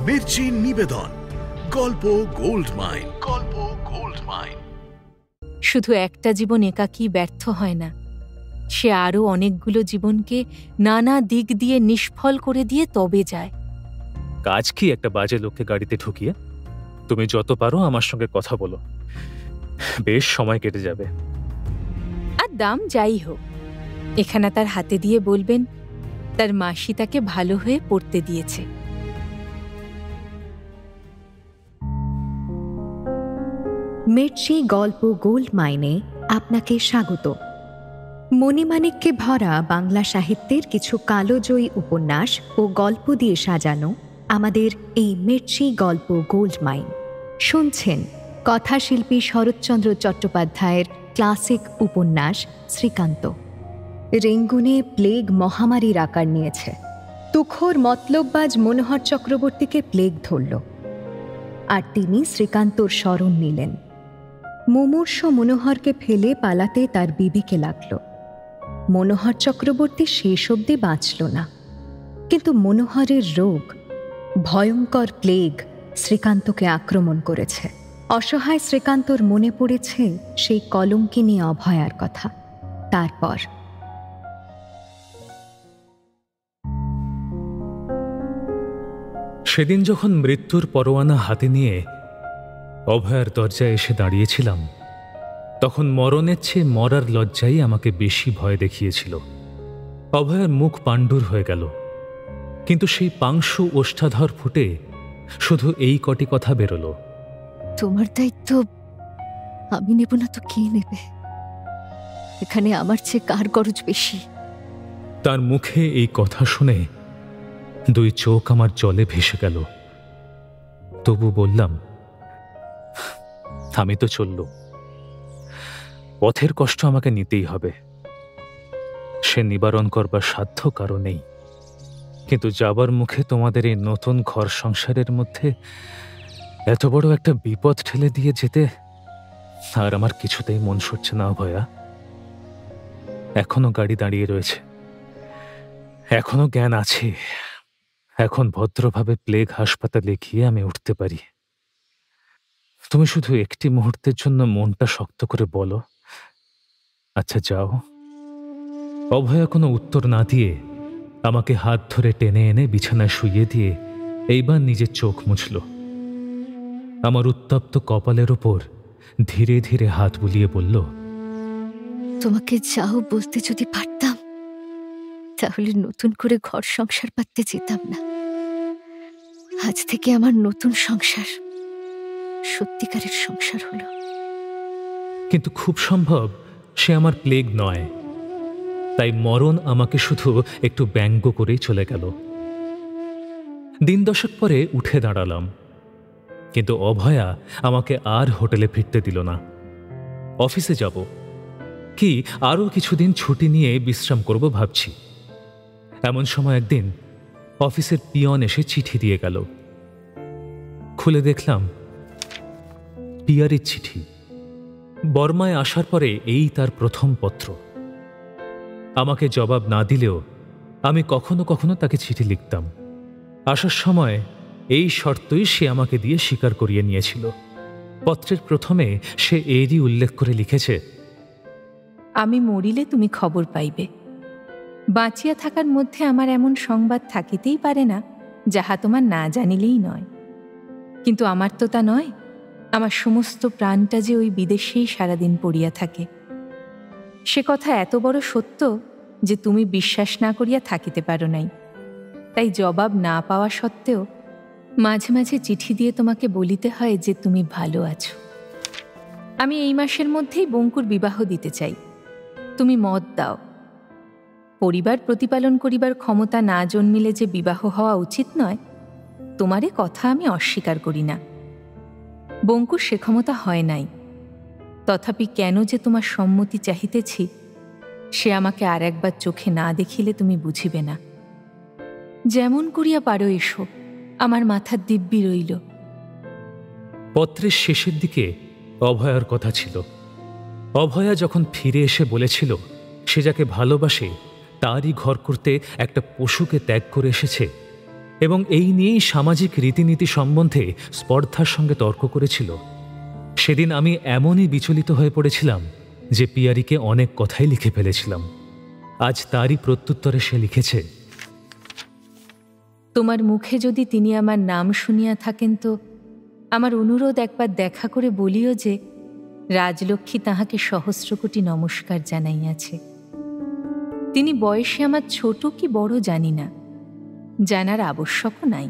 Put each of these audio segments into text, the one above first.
মির্চি নিবেদন, গল্প gold mine. গল্প গোল্ড মাইন। শুধু একটা জীবন একাকী ব্যর্থ হয় না, সে আরও অনেকগুলো জীবনকে নানা দিক দিয়ে নিষ্ফল করে দিয়ে তবে যায়। কাজ কি একটা বাজে লোককে গাড়িতে ঢুকিয়ে? তুমি যত পারো আমার সঙ্গে কথা বলো, বেশ সময় কেটে যাবে। আর দাম যাই হোক, এখানে তার হাতে দিয়ে বলবেন তার মাসি তাকে ভালো হয়ে পড়তে দিয়েছে। মির্চি গল্প গোল্ড মাইনে আপনাকে স্বাগত। মণিমাণিক্যে ভরা বাংলা সাহিত্যের কিছু কালোজয়ী উপন্যাস ও গল্প দিয়ে সাজানো আমাদের এই মির্চি গল্প গোল্ড মাইন। শুনছেন কথাশিল্পী শরৎচন্দ্র চট্টোপাধ্যায়ের ক্লাসিক উপন্যাস শ্রীকান্ত। রেঙ্গুনে প্লেগ মহামারীর আকার নিয়েছে। তুখোর মতলববাজ মনোহর চক্রবর্তীকে প্লেগ ধরল, আর তিনি শ্রীকান্তর শরণ নিলেন। মুমূর্ষ মনোহরকে ফেলে পালাতে তার বিবেকে লাগল। মনোহর চক্রবর্তী শেষ অবধি বাঁচল না, কিন্তু মনোহরের রোগ, ভয়ঙ্কর প্লেগ, শ্রীকান্তকে আক্রমণ করেছে। অসহায় শ্রীকান্তর মনে পড়েছে সেই কলঙ্কিনী অভয়ার কথা। তারপর সেদিন যখন মৃত্যুর পরোয়ানা হাতে নিয়ে অভয়ার দরজায় এসে দাঁড়িয়েছিলাম, তখন মরণের চেয়ে মরার লজ্জাই আমাকে বেশি ভয় দেখিয়েছিল। অভয়ার মুখ পাণ্ডুর হয়ে গেল, কিন্তু সেই পাংশু ওষ্ঠাধর ফুটে শুধু এই কটি কথা বেরোল, তোমার দায়িত্ব আমি নেব না তো কে নেবে? এখানে আমার চেয়ে কার গরজ বেশি? তার মুখে এই কথা শুনে দুই চোখ আমার জলে ভেসে গেল। তবু বললাম, আমি তো চলল, পথের কষ্ট আমাকে নিতেই হবে, সে নিবারণ করবার সাধ্য কারো নেই। কিন্তু যাবার মুখে তোমাদের এই নতুন ঘর সংসারের মধ্যে এত বড় একটা বিপদ ঠেলে দিয়ে যেতে আর আমার কিছুতেই মন সরছে না অভয়া। এখনো গাড়ি দাঁড়িয়ে রয়েছে, এখনো জ্ঞান আছে, এখন ভদ্রভাবে প্লেগ হাসপাতালে গিয়ে আমি উঠতে পারি। তুমি শুধু একটি মুহূর্তের জন্য মনটা শক্ত করে বলো, আচ্ছা যাও। অভয়া কোনো উত্তর না দিয়ে আমাকে হাত ধরে টেনে এনে বিছানায় শুইয়ে দিয়ে এইবার নিজের চোখ মুছল। আমার উত্তপ্ত কপালের ওপর ধীরে ধীরে হাত বুলিয়ে বলল, তোমাকে যাও বলতে যদি পারতাম, তাহলে নতুন করে ঘর সংসার পাততে যেতাম না। আজ থেকে আমার নতুন সংসার সত্যিকারের সংসার হলো। কিন্তু খুব সম্ভব সে আমার প্লেগ নয়, তাই মরণ আমাকে শুধু একটু ব্যঙ্গ করেই চলে গেল। দিন দশেক পরে উঠে দাঁড়ালাম, কিন্তু অভয়া আমাকে আর হোটেলে ফিরতে দিল না। অফিসে যাব কি আরও কিছুদিন ছুটি নিয়ে বিশ্রাম করব ভাবছি। এমন সময় একদিন অফিসের পিয়ন এসে চিঠি দিয়ে গেল। খুলে দেখলাম পিয়ারের চিঠি। বর্মায় আসার পরে এই তার প্রথম পত্র। আমাকে জবাব না দিলেও আমি কখনো কখনো তাকে চিঠি লিখতাম। আসার সময় এই শর্তই সে আমাকে দিয়ে স্বীকার করিয়ে নিয়েছিল। পত্রের প্রথমে সে এরই উল্লেখ করে লিখেছে, আমি মরিলে তুমি খবর পাইবে। বাঁচিয়া থাকার মধ্যে আমার এমন সংবাদ থাকিতেই পারে না যাহা তোমার না জানিলেই নয়। কিন্তু আমার তো তা নয়। আমার সমস্ত প্রাণটা যে ওই বিদেশেই সারাদিন পড়িয়া থাকে। সে কথা এত বড় সত্য যে তুমি বিশ্বাস না করিয়া থাকিতে পারো নাই। তাই জবাব না পাওয়া সত্ত্বেও মাঝে মাঝে চিঠি দিয়ে তোমাকে বলিতে হয় যে তুমি ভালো আছো। আমি এই মাসের মধ্যেই বঙ্কুর বিবাহ দিতে চাই, তুমি মত দাও। পরিবার প্রতিপালন করিবার ক্ষমতা না জন্মিলে যে বিবাহ হওয়া উচিত নয়, তোমারে কথা আমি অস্বীকার করি না। বঙ্কুর সে ক্ষমতা হয় নাই, তথাপি কেন যে তোমার সম্মতি চাহিতেছি সে আমাকে আর একবার চোখে না দেখিলে তুমি বুঝিবে না। যেমন করিয়া পারো এসো, আমার মাথার দিব্যি রইল। পত্রের শেষের দিকে অভয়ার কথা ছিল। অভয়া যখন ফিরে এসে বলেছিল সে যাকে ভালোবাসে তারই ঘর করতে একটা পশুকে ত্যাগ করে এসেছে, এবং এই নিয়েই সামাজিক রীতিনীতি সম্বন্ধে স্পর্ধার সঙ্গে তর্ক করেছিল। সেদিন আমি এমনই বিচলিত হয়ে পড়েছিলাম যে পিয়ারিকে অনেক কথাই লিখে ফেলেছিলাম। আজ তারই প্রত্যুত্তরে সে লিখেছে, তোমার মুখে যদি তিনি আমার নাম শুনিয়া থাকেন তো আমার অনুরোধ একবার দেখা করে বলিও যে রাজলক্ষ্মী তাহাকে সহস্র কোটি নমস্কার জানাইয়াছে। তিনি বয়সে আমার ছোট কি বড় জানি না, জানার আবশ্যকও নাই।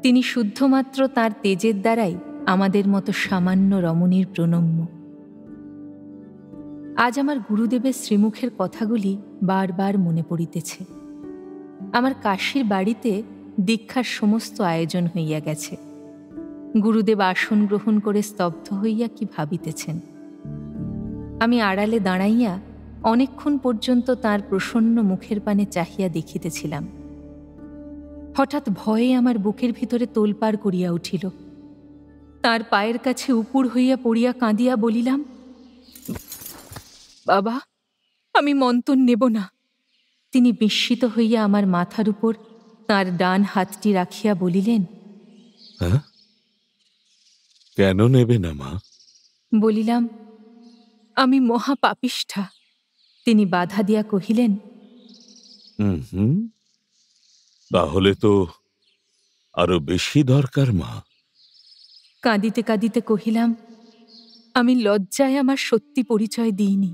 তিনি শুদ্ধমাত্র তাঁর তেজের দ্বারাই আমাদের মতো সামান্য রমণীর প্রণম্য। আজ আমার গুরুদেবের শ্রীমুখের কথাগুলি বারবার মনে পড়িতেছে। আমার কাশীর বাড়িতে দীক্ষার সমস্ত আয়োজন হইয়া গেছে। গুরুদেব আসন গ্রহণ করে স্তব্ধ হইয়া কি ভাবিতেছেন। আমি আড়ালে দাঁড়াইয়া অনেকক্ষণ পর্যন্ত তাঁর প্রসন্ন মুখের পানে চাহিয়া দেখিতেছিলাম। হঠাৎ ভয়ে আমার বুকের ভিতরে তোলপাড় করিয়া উঠিল। তাঁর পায়ের কাছে উপুর হইয়া পড়িয়া কাঁদিয়া বলিলাম, বাবা, আমি মন্তন নেব না। তিনি বিস্মিত হইয়া আমার মাথার উপর তাঁর ডান হাতটি রাখিয়া বলিলেন, হ্যাঁ, কেন নেবে না মা? বলিলাম, আমি মহাপাপিষ্ঠা। তিনি বাধা দিয়া কহিলেন, হুম, তাহলে তো আরো বেশি দরকার মা। কাঁদিতে কাঁদিতে কহিলাম, আমি লজ্জায় আমার সত্যি পরিচয় দিইনি।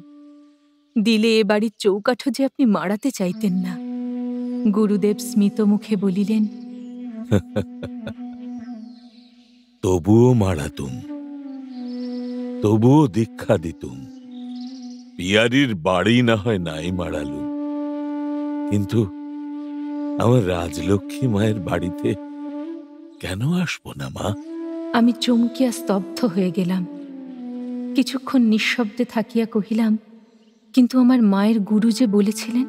দিলে এ বাড়ির চৌকাঠও যে আপনি মাড়াতে চাইতেন না। গুরুদেব স্মিত মুখে বলিলেন, তবুও মারাতুম, তবুও দীক্ষা দিতুম। পিয়ারির বাড়ি না হয় নাই মারালুম, কিন্তু আমার রাজলক্ষ্মী মায়ের বাড়িতে কেন আসবো না মা? আমি চমকিয়া স্তব্ধ হয়ে গেলাম। কিছুক্ষণ নিঃশব্দে থাকিয়া কহিলাম, কিন্তু আমার মায়ের গুরু যে বলেছিলেন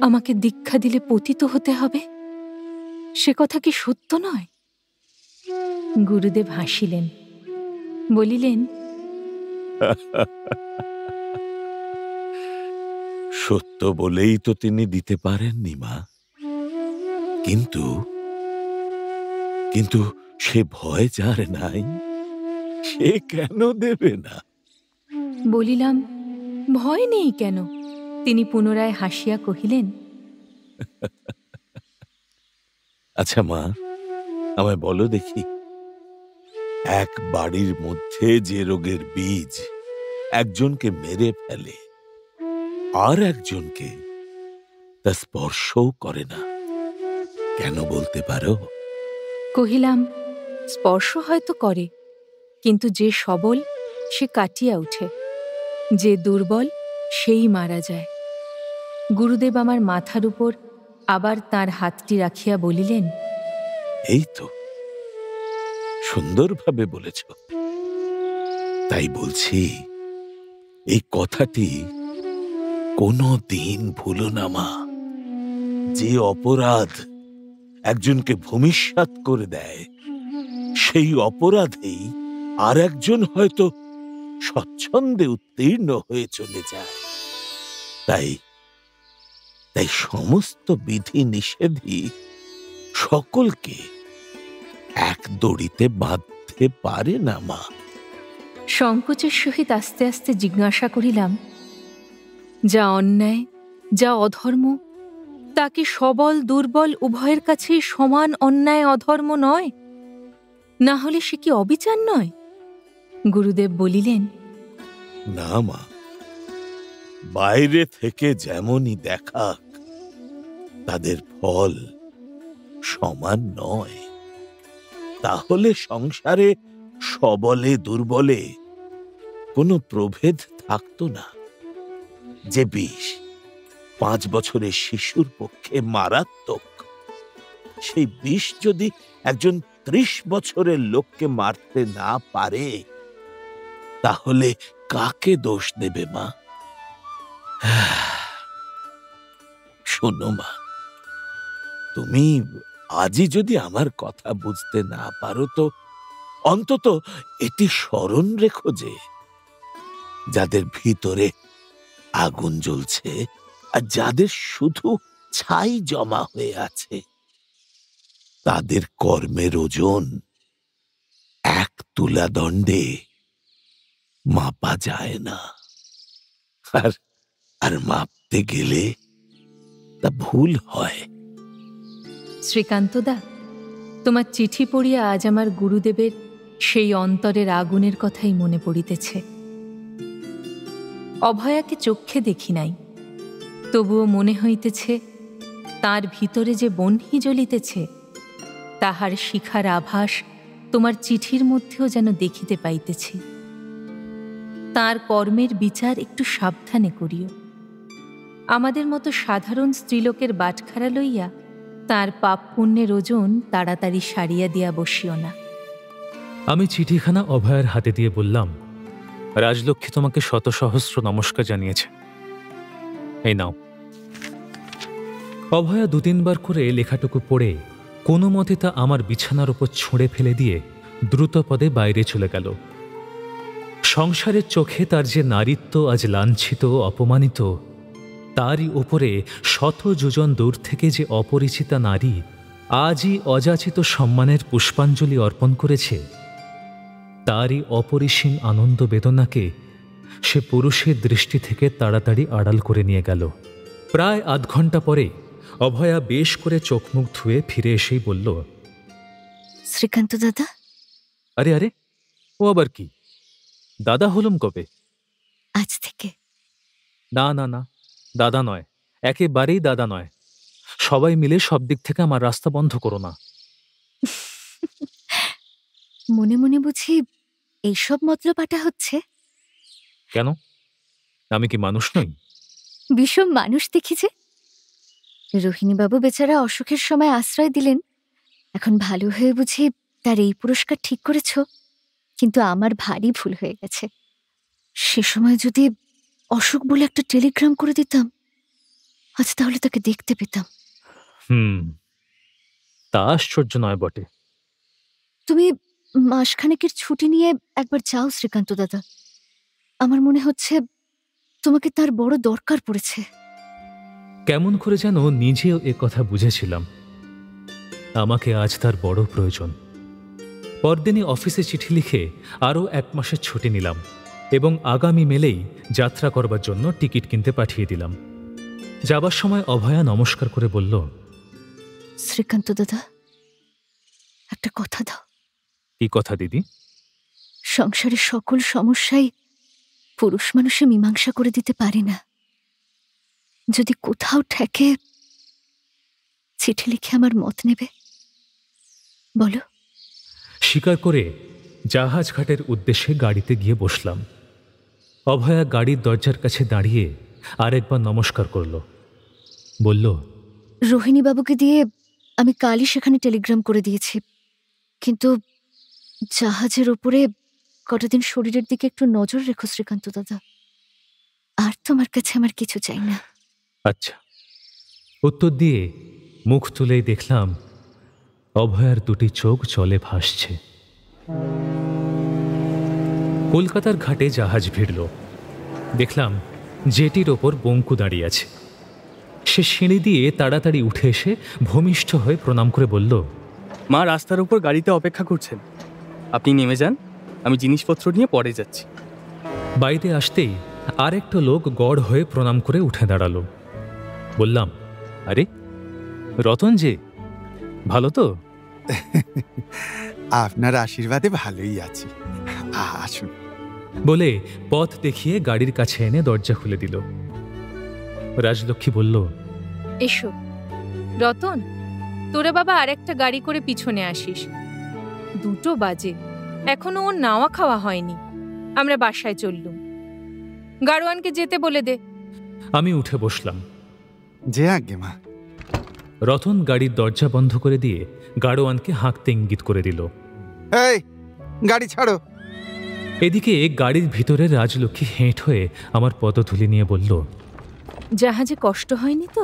আমাকে দীক্ষা দিলে পতিত হতে হবে, সে কথা কি সত্য নয়? গুরুদেব হাসিলেন, বলিলেন, সত্য বলেই তো তিনি দিতে পারেননি মা। কিন্তু কিন্তু সে ভয় যার নাই, সে কেন দেবে না? বলিলাম, ভয় নেই কেন? তিনি পুনরায় হাসিয়া কহিলেন, আচ্ছা মা, আমায় বলো দেখি, এক বাড়ির মধ্যে যে রোগের বীজ একজনকে মেরে ফেলে আর একজনকে তা স্পর্শও করে না, কেন বলতে পারো? কহিলাম, স্পর্শ হয়তো করে, কিন্তু যে সবল সে কাটিয়া উঠে, যে দুর্বল সেই মারা যায়। গুরুদেব আমার মাথার উপর আবার তাঁর হাতটি রাখিয়া বলিলেন, এই তো সুন্দরভাবে বলেছ। তাই বলছি, এই কথাটি কোনো দিন ভুলো না মা। যে অপরাধ একজনকে ভূমিষ্যাৎ করে দেয়, সেই অপরাধেই আর একজন হয়তো স্বচ্ছন্দে উত্তীর্ণ হয়ে চলে যায়। তাই তাই সমস্ত বিধি নিষেধই সকলকে এক দড়িতে বাঁধতে পারে না মা। সংকোচের সহিত আস্তে আস্তে জিজ্ঞাসা করিলাম, যা অন্যায়, যা অধর্ম, তা কি সবল দুর্বল উভয়ের কাছে সমান অন্যায় অধর্ম নয়? না হলে সে কি অবিচার নয়? গুরুদেব বলিলেন, না মা, বাইরে থেকে যেমনই দেখাক, তাদের ফল সমান নয়। তাহলে সংসারে সবলে দুর্বলে কোনো প্রভেদ থাকতো না। যে বিষ 5 বছরের শিশুর পক্ষে মারাত্মক, সেই বিষ যদি একজন 30 বছরের লোককে মারতে না পারে, তাহলে কাকে দোষ দেবে মা? শোনো মা, তুমি আজই যদি আমার কথা বুঝতে না পারো তো অন্তত এটি স্মরণ রেখো যে যাদের ভিতরে আগুন জ্বলছে আর যাদের শুধু ছাই জমা হয়ে আছে, তাদের কর্মের ওজন 1 তুলা দণ্ডে মাপা যায় না, আর মাপতে গেলে তা ভুল হয়। শ্রীকান্তদা, তোমার চিঠি পড়িয়া আজ আমার গুরুদেবের সেই অন্তরের আগুনের কথাই মনে পড়িতেছে। অভয়াকে চক্ষে দেখি নাই, তবুও মনে হইতেছে তার ভিতরে যে বহ্নি জ্বলিতেছে, তাহার শিখার আভাস তোমার চিঠির মধ্যেও যেন দেখিতে পাইতেছি। তার কর্মের বিচার একটু সাবধানে করিও। আমাদের মতো সাধারণ স্ত্রীলোকের বাটখারা লইয়া তার পাপ পুণ্যের ওজন তাড়াতাড়ি সারিয়া দিয়া বসিও না। আমি চিঠিখানা অভয়ার হাতে দিয়ে বললাম, রাজলক্ষ্মী তোমাকে শত সহস্র নমস্কার জানিয়েছে, এই নাও। অভয়া 2-3 বার করে লেখাটুকু পড়ে কোনো মতে তা আমার বিছানার উপর ছুঁড়ে ফেলে দিয়ে দ্রুত পদে বাইরে চলে গেল। সংসারের চোখে তার যে নারীত্ব আজ লাঞ্ছিত অপমানিত, তারই ওপরে শত যোজন দূর থেকে যে অপরিচিতা নারী আজই অযাচিত সম্মানের পুষ্পাঞ্জলি অর্পণ করেছে, তারই অপরিসীম আনন্দ বেদনাকে সে পুরুষের দৃষ্টি থেকে তাড়াতাড়ি আড়াল করে নিয়ে গেল। প্রায় আধ ঘন্টা পরে অভয়া বেশ করে চোখ মুখ ধুয়ে ফিরে এসেই বলল, শ্রীকান্ত দাদা। আরে আরে, ও আবার কি? দাদা হলুম কবে? আজ থেকে। না না না, দাদা নয়, একেবারেই দাদা নয়। সবাই মিলে সব দিক থেকে আমার রাস্তা বন্ধ করো না। মনে মনে বুঝি এইসব মতলব আটা হচ্ছে? কেন, আমি কি মানুষ নই? বিষম মানুষ দেখি যে। রোহিণীবাবু বেচারা অসুখের সময় আশ্রয় দিলেন, এখন ভালো হয়ে বুঝি তার এই পুরস্কার ঠিক করেছ। কিন্তু আমার ভারী ভুল হয়ে গেছে। সে সময় যদি অসুখ বলে একটা টেলিগ্রাম করে দিতাম, আজ তাহলে তাকে দেখতে পেতাম। তা আশ্চর্য নয় বটে। তুমি মাসখানেকের ছুটি নিয়ে একবার যাও শ্রীকান্ত দাদা। আমার মনে হচ্ছে তোমাকে তার বড় দরকার পড়েছে। কেমন করে যেন নিজেও এ কথা বুঝেছিলাম, আমাকে আজ তার বড় প্রয়োজন। পরদিনই অফিসে চিঠি লিখে আরও 1 মাসের ছুটি নিলাম এবং আগামী মেলেই যাত্রা করবার জন্য টিকিট কিনতে পাঠিয়ে দিলাম। যাবার সময় অভয়া নমস্কার করে বলল, শ্রীকান্ত দাদা, একটা কথা দাও। কি কথা দিদি? সংসারের সকল সমস্যাই পুরুষ মানুষে মীমাংসা করে দিতে পারে না। যদি কোথাও ঠেকে, চিঠি লিখে আমার মত নেবে, বলো। স্বীকার করে জাহাজ ঘাটের উদ্দেশ্যে গাড়িতে গিয়ে বসলাম। অভয়া গাড়ির দরজার কাছে দাঁড়িয়ে আরেকবার নমস্কার করল, বলল, রোহিণীবাবুকে দিয়ে আমি কালই সেখানে টেলিগ্রাম করে দিয়েছি, কিন্তু জাহাজের ওপরে কটা দিন শরীরের দিকে একটু নজর রেখো শ্রীকান্ত দাদা। আর তোমার কাছে আমার কিছু চাই না। আচ্ছা। উত্তর দিয়ে মুখ তুলেই দেখলাম অভয়ার 2টি চোখ জলে ভাসছে। কলকাতার ঘাটে জাহাজ ভিড়ল। দেখলাম জেটির ওপর বঙ্কু দাঁড়িয়ে আছে। সে সিঁড়ি দিয়ে তাড়াতাড়ি উঠে এসে ভূমিষ্ঠ হয়ে প্রণাম করে বলল, মা রাস্তার উপর গাড়িতে অপেক্ষা করছেন, আপনি নেমে যান, আমি জিনিসপত্র নিয়ে পরে যাচ্ছি। বাইরে আসতেই আরেকটা লোক গড় হয়ে প্রণাম করে উঠে দাঁড়ালো। বললাম, আরে রতন যে, ভালো তো? আপনার আশীর্বাদে ভালোই আছি, আসুন বলে পথ দেখিয়ে গাড়ির কাছে এনে দরজা খুলে দিল। রাজলক্ষ্মী বলল, এসো রতন, তোরে বাবা আরেকটা গাড়ি করে পিছনে আসিস। 2টো বাজে, এখনো ওর নাওয়া খাওয়া হয়নি। আমরা বাসায় চললুম, গাড়োয়ানকে যেতে বলে দে। আমি উঠে বসলাম। যে আজ্ঞে মা। রতন গাড়ির দরজা বন্ধ করে দিয়ে গাড়োয়ানকে হাঁকতে ইঙ্গিত করে দিল, এই গাড়ি ছাড়ো। এদিকে গাড়ির ভিতরে রাজলক্ষ্মী হেঁট হয়ে আমার পদধূলি নিয়ে বলল, জাহাজে কষ্ট হয়নি তো?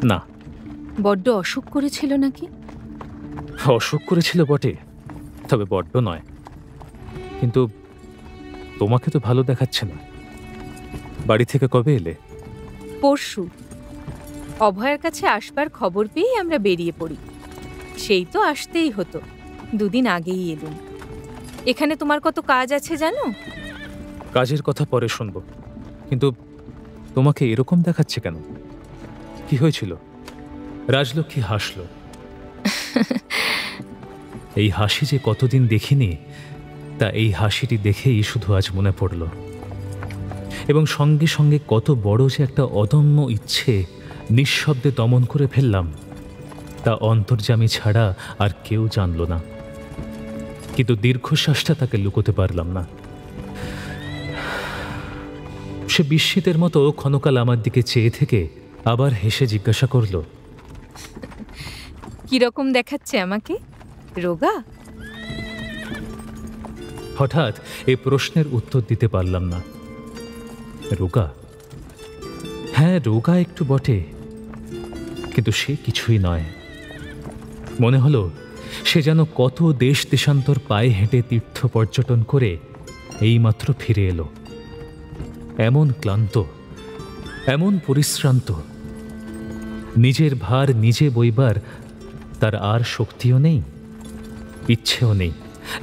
না। বড্ড অসুখ করেছিল নাকি? অসুখ করেছিল বটে, তবে বড্ড নয়। কিন্তু তোমাকে তো ভালো দেখাচ্ছে না। বাড়ি থেকে কবে এলে? পরশু। অভয়ের কাছে আসবার খবর পেয়েই আমরা বেরিয়ে পড়ি। সেই তো আসতেই হতো, দুদিন আগেই এলুম। এখানে তোমার কত কাজ আছে জানো? কাজের কথা পরে শুনব, কিন্তু তোমাকে এরকম দেখাচ্ছে কেন? কি হয়েছিল? রাজলক্ষ্মী হাসল। এই হাসি যে কতদিন দেখিনি, তা এই হাসিটি দেখেই শুধু আজ মনে পড়ল। এবং সঙ্গে সঙ্গে কত বড় যে একটা অদম্য ইচ্ছে নিঃশব্দে দমন করে ফেললাম, তা অন্তর্যামী ছাড়া আর কেউ জানল না। কিন্তু দীর্ঘশ্বাসটা তাকে লুকোতে পারলাম না। সে বিস্মিতের মতো ক্ষণকাল আমার দিকে চেয়ে থেকে আবার হেসে জিজ্ঞাসা করল, কিরকম দেখাচ্ছে আমাকে? রোগা? হঠাৎ এই প্রশ্নের উত্তর দিতে পারলাম না। রোগা? হ্যাঁ, রোগা একটু বটে, কিন্তু সে কিছুই নয়। মনে হলো সে যেন কত দেশ দেশান্তর পায়ে হেঁটে তীর্থ পর্যটন করে এইমাত্র ফিরে এলো। এমন ক্লান্ত, এমন পরিশ্রান্ত, নিজের ভার নিজে বইবার তার আর শক্তিও নেই, ইচ্ছেও নেই।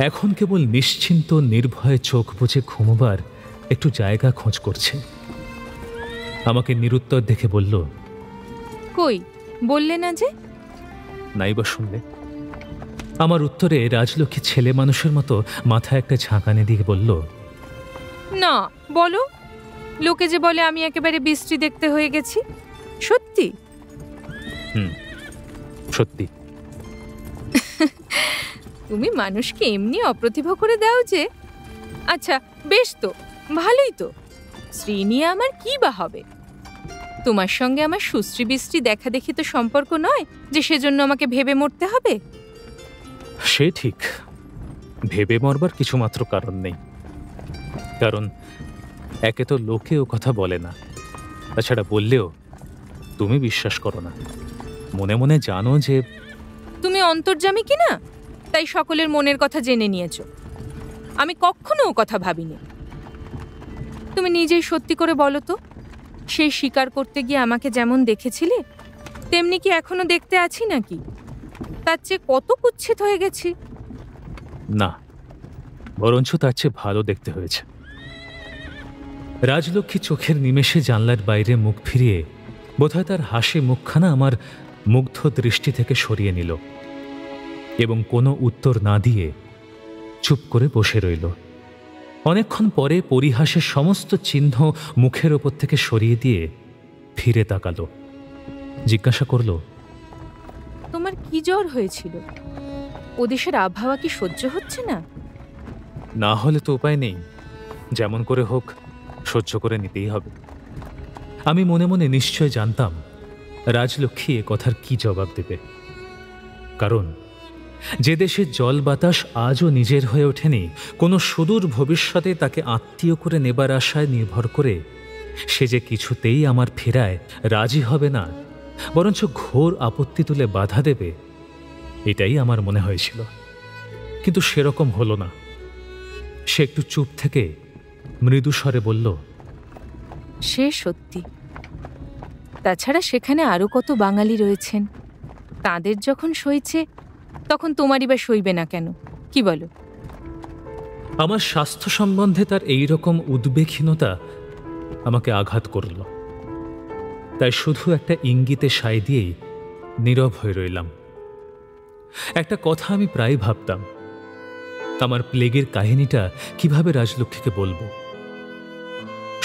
এখন কেবল নিশ্চিন্ত নির্ভয়ে চোখ বুজে ঘুমোবার একটু জায়গা খোঁজ করছে। আমাকে নিরুত্তর দেখে বলল, কই, বললে না যে? নাইবা শুনলে? আমার উত্তরে রাজলক্ষ্মী ছেলে মানুষের মতো মাথায় একটা ঝাঁকানি দিয়ে বলল, না, বলো। লোকে যে বলে আমি একেবারে বৃষ্টি দেখতে হয়ে গেছি, সত্যি? সত্যি। তুমি মানুষকে এমনি অপ্রতিভ করে দাও যে। আচ্ছা, বেশ তো, ভালোই তো। স্ত্রী নিয়ে আমার কি বা হবে? তোমার সঙ্গে আমার সুশ্রী বৃষ্টি দেখা দেখি তো সম্পর্ক নয় যে সেজন্য আমাকে ভেবে মরতে হবে। সে ঠিক, ভেবে মরবার কিছু মাত্র কারণ নেই। কারণ একে তো লোকে ও কথা বলে না, তাছাড়া বললেও তুমি বিশ্বাস করো না। মনে মনে জানো যে তুমি অন্তর্যামী কিনা, তাই সকলের মনের কথা জেনে নিয়েছো। আমি কখনো ও কথা ভাবিনি। তুমি নিজেই সত্যি করে বলো তো, সেই স্বীকার করতে গিয়ে আমাকে যেমন দেখেছিলে তেমনি কি এখনো দেখতে আছি নাকি? তার চেয়ে কত কুৎসিত হয়ে গেছি। না, বরঞ্চ তার চেয়ে ভালো দেখতে হয়েছে। রাজলক্ষ্মী চোখের নিমেষে জানলার বাইরে মুখ ফিরিয়ে বোধহয় তার হাসি মুখখানা আমার মুগ্ধ দৃষ্টি থেকে সরিয়ে নিল এবং কোনো উত্তর না দিয়ে চুপ করে বসে রইল। অনেকক্ষণ পরে পরিহাসের সমস্ত চিহ্ন মুখের ওপর থেকে সরিয়ে দিয়ে ফিরে তাকালো, জিজ্ঞাসা করল, তোমার কি জ্বর হয়েছিল? ও দেশের আবহাওয়া কি সহ্য হচ্ছে না? না হলে তো উপায় নেই, যেমন করে হোক সহ্য করে নিতেই হবে। আমি মনে মনে নিশ্চয় জানতাম রাজলক্ষ্মী এ কথার কি জবাব দেবে। কারণ যে দেশের জল বাতাস আজও নিজের হয়ে ওঠেনি, কোনো সুদূর ভবিষ্যতে তাকে আত্মীয় করে নেবার আশায় নির্ভর করে সে যে কিছুতেই আমার ফেরায় রাজি হবে না, বরঞ্চ ঘোর আপত্তি তুলে বাধা দেবে, এটাই আমার মনে হয়েছিল। কিন্তু সেরকম হলো না। সে একটু চুপ থেকে মৃদু স্বরে বলল, সে সত্যি। তাছাড়া সেখানে আরো কত বাঙালি রয়েছেন, তাদের যখন সইছে তখন তোমারই বা সইবে না কেন? কি বলো? আমার স্বাস্থ্য সম্বন্ধে তার এই রকম উদ্বেগহীনতা আমাকে আঘাত করল। তাই শুধু একটা ইঙ্গিতে সায় দিয়েই নীরব হয়ে রইলাম। একটা কথা আমি প্রায় ভাবতাম, আমার প্লেগের কাহিনীটা কিভাবে রাজলক্ষ্মীকে বলবো।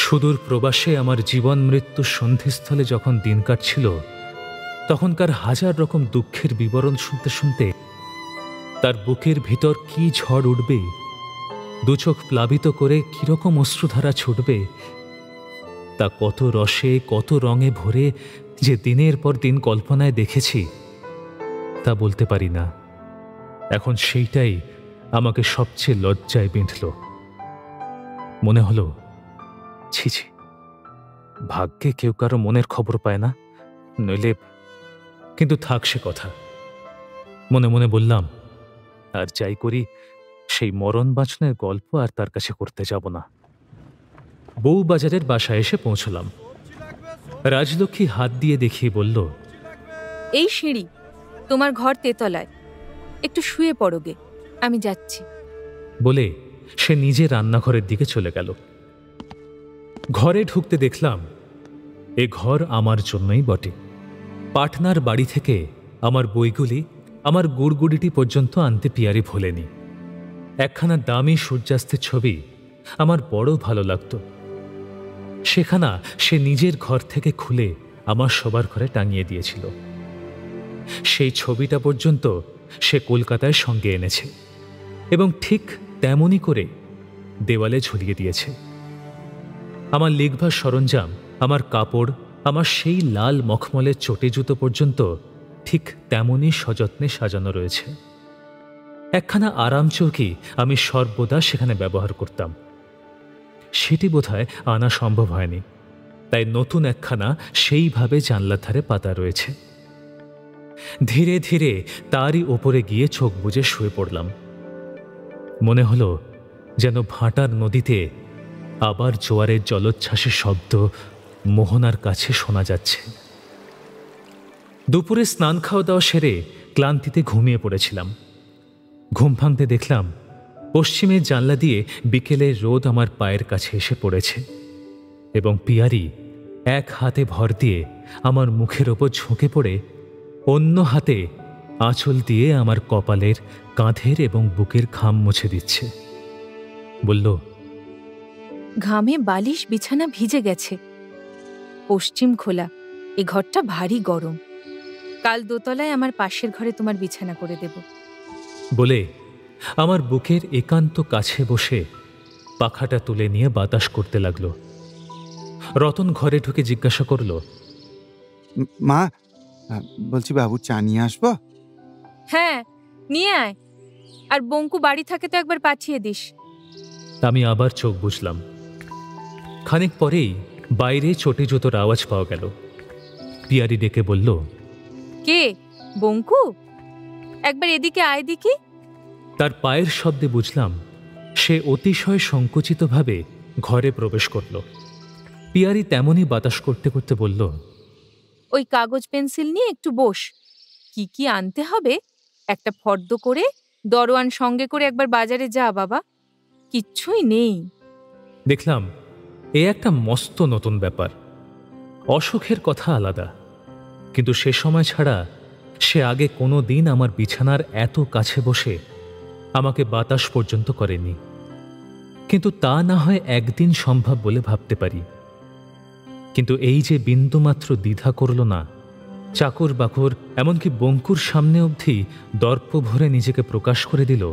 সুদূর প্রবাসে আমার জীবন মৃত্যুর সন্ধিস্থলে যখন দিন কাটছিল, তখনকার হাজার রকম দুঃখের বিবরণ শুনতে শুনতে তার বুকের ভিতর কি ঝড় উঠবে, দুচোখ প্লাবিত করে কিরকম অশ্রুধারা ছুটবে, তা কত রসে কত রঙে ভরে যে দিনের পর দিন কল্পনায় দেখেছি, তা বলতে পারি না। এখন সেইটাই আমাকে সবচেয়ে লজ্জায় বিঁধল। মনে হলো, ছি ছি, ভাগ্যে কেউ কারো মনের খবর পায় না, নইলে। কিন্তু থাক সে কথা। মনে মনে বললাম, আর যাই করি সেই মরণ বাঁচনের গল্প আর তার কাছে করতে যাব না। বউবাজারের বাসায় এসে পৌঁছলাম। রাজলক্ষ্মী হাত দিয়ে দেখিয়ে বলল, এই সিঁড়ি, তোমার ঘর তেতলায়, একটু শুয়ে পড়োগে, আমি যাচ্ছি। বলে সে নিজে রান্নাঘরের দিকে চলে গেল। ঘরে ঢুকতে দেখলাম এ ঘর আমার জন্যই বটে। পাটনার বাড়ি থেকে আমার বইগুলি, আমার গুড়গুড়িটি পর্যন্ত আনতে পিয়ারি ভোলেনি। একখানা দামি সূর্যাস্তের ছবি আমার বড় ভালো লাগত। সেখানা সে নিজের ঘর থেকে খুলে আমার শোবার ঘরে টাঙিয়ে দিয়েছিল। সেই ছবিটা পর্যন্ত সে কলকাতায় সঙ্গে এনেছে এবং ঠিক তেমনই করে দেওয়ালে ঝুলিয়ে দিয়েছে। আমার লিখবার সরঞ্জাম, আমার কাপড়, আমার সেই লাল মখমলের চটে জুতো পর্যন্ত ঠিক তেমনই সযত্নে সাজানো রয়েছে। একখানা আরাম চৌকি আমি সর্বদা সেখানে ব্যবহার করতাম, সেটি বোধহয় আনা সম্ভব হয়নি, তাই নতুন একখানা সেইভাবে জানলার ধারে পাতা রয়েছে। ধীরে ধীরে তারই ওপরে গিয়ে চোখ বুজে শুয়ে পড়লাম। মনে হলো যেন ভাটার নদীতে আবার জোয়ারের জলোচ্ছ্বাসের শব্দ মোহনার কাছে শোনা যাচ্ছে। দুপুরে স্নান খাওয়া দাওয়া সেরে ক্লান্তিতে ঘুমিয়ে পড়েছিলাম। ঘুম ভাঙতে দেখলাম পশ্চিমের জানলা দিয়ে বিকেলের রোদ আমার পায়ের কাছে এসে পড়েছে এবং পিয়ারি এক হাতে ভর দিয়ে আমার মুখের ওপর ঝুঁকে পড়ে অন্য হাতে আঁচল দিয়ে আমার কপালের, কাঁধের এবং বুকের ঘাম মুছে দিচ্ছে। বলল, ঘামে বালিশ বিছানা ভিজে গেছে। পশ্চিম খোলা, এ ঘরটা ভারী গরম। কাল দোতলায় আমার পাশের ঘরে তোমার বিছানা করে দেব। বলে আমার বুকের একান্ত কাছে বসে পাখাটা তুলে নিয়ে বাতাস করতে লাগলো। রতন ঘরে ঢুকে জিজ্ঞাসা করল, মা, বলছি বাবু চা নিয়ে আসবো? হ্যাঁ, নিয়ে আয়। আর বঙ্কু বাড়ি থাকে তো একবার পাঠিয়ে দিস। আমি আবার চোখ বুঝলাম। খানিক পরেই বাইরে চটে জুতোর আওয়াজ পাওয়া গেল। পিয়ারি ডেকে বলল, কে? বঙ্কু? একবার এদিকে আয় দেখি। তার পায়ের শব্দে বুঝলাম সে অতিশয় সংকুচিতভাবে ঘরে প্রবেশ করল। পিয়ারি তেমনই বাতাস করতে করতে বলল, ওই কাগজ পেন্সিল নিয়ে একটু বস। কি কি আনতে হবে একটা ফর্দ করে দরোয়ান সঙ্গে করে একবার বাজারে যা বাবা। কিচ্ছুই নেই। দেখলাম এ একটা মস্ত নতুন ব্যাপার। অসুখের কথা আলাদা, কিন্তু সে সময় ছাড়া সে আগে কোনো দিন আমার বিছানার এত কাছে বসে আমাকে বাতাস পর্যন্ত করেনি। কিন্তু তা না হয় একদিন সম্ভব বলে ভাবতে পারি। কিন্তু এই যে বিন্দুমাত্র দ্বিধা করল না, চাকর বাকর এমনকি বঙ্কুর সামনে অবধি দর্প ভরে নিজেকে প্রকাশ করে দিল,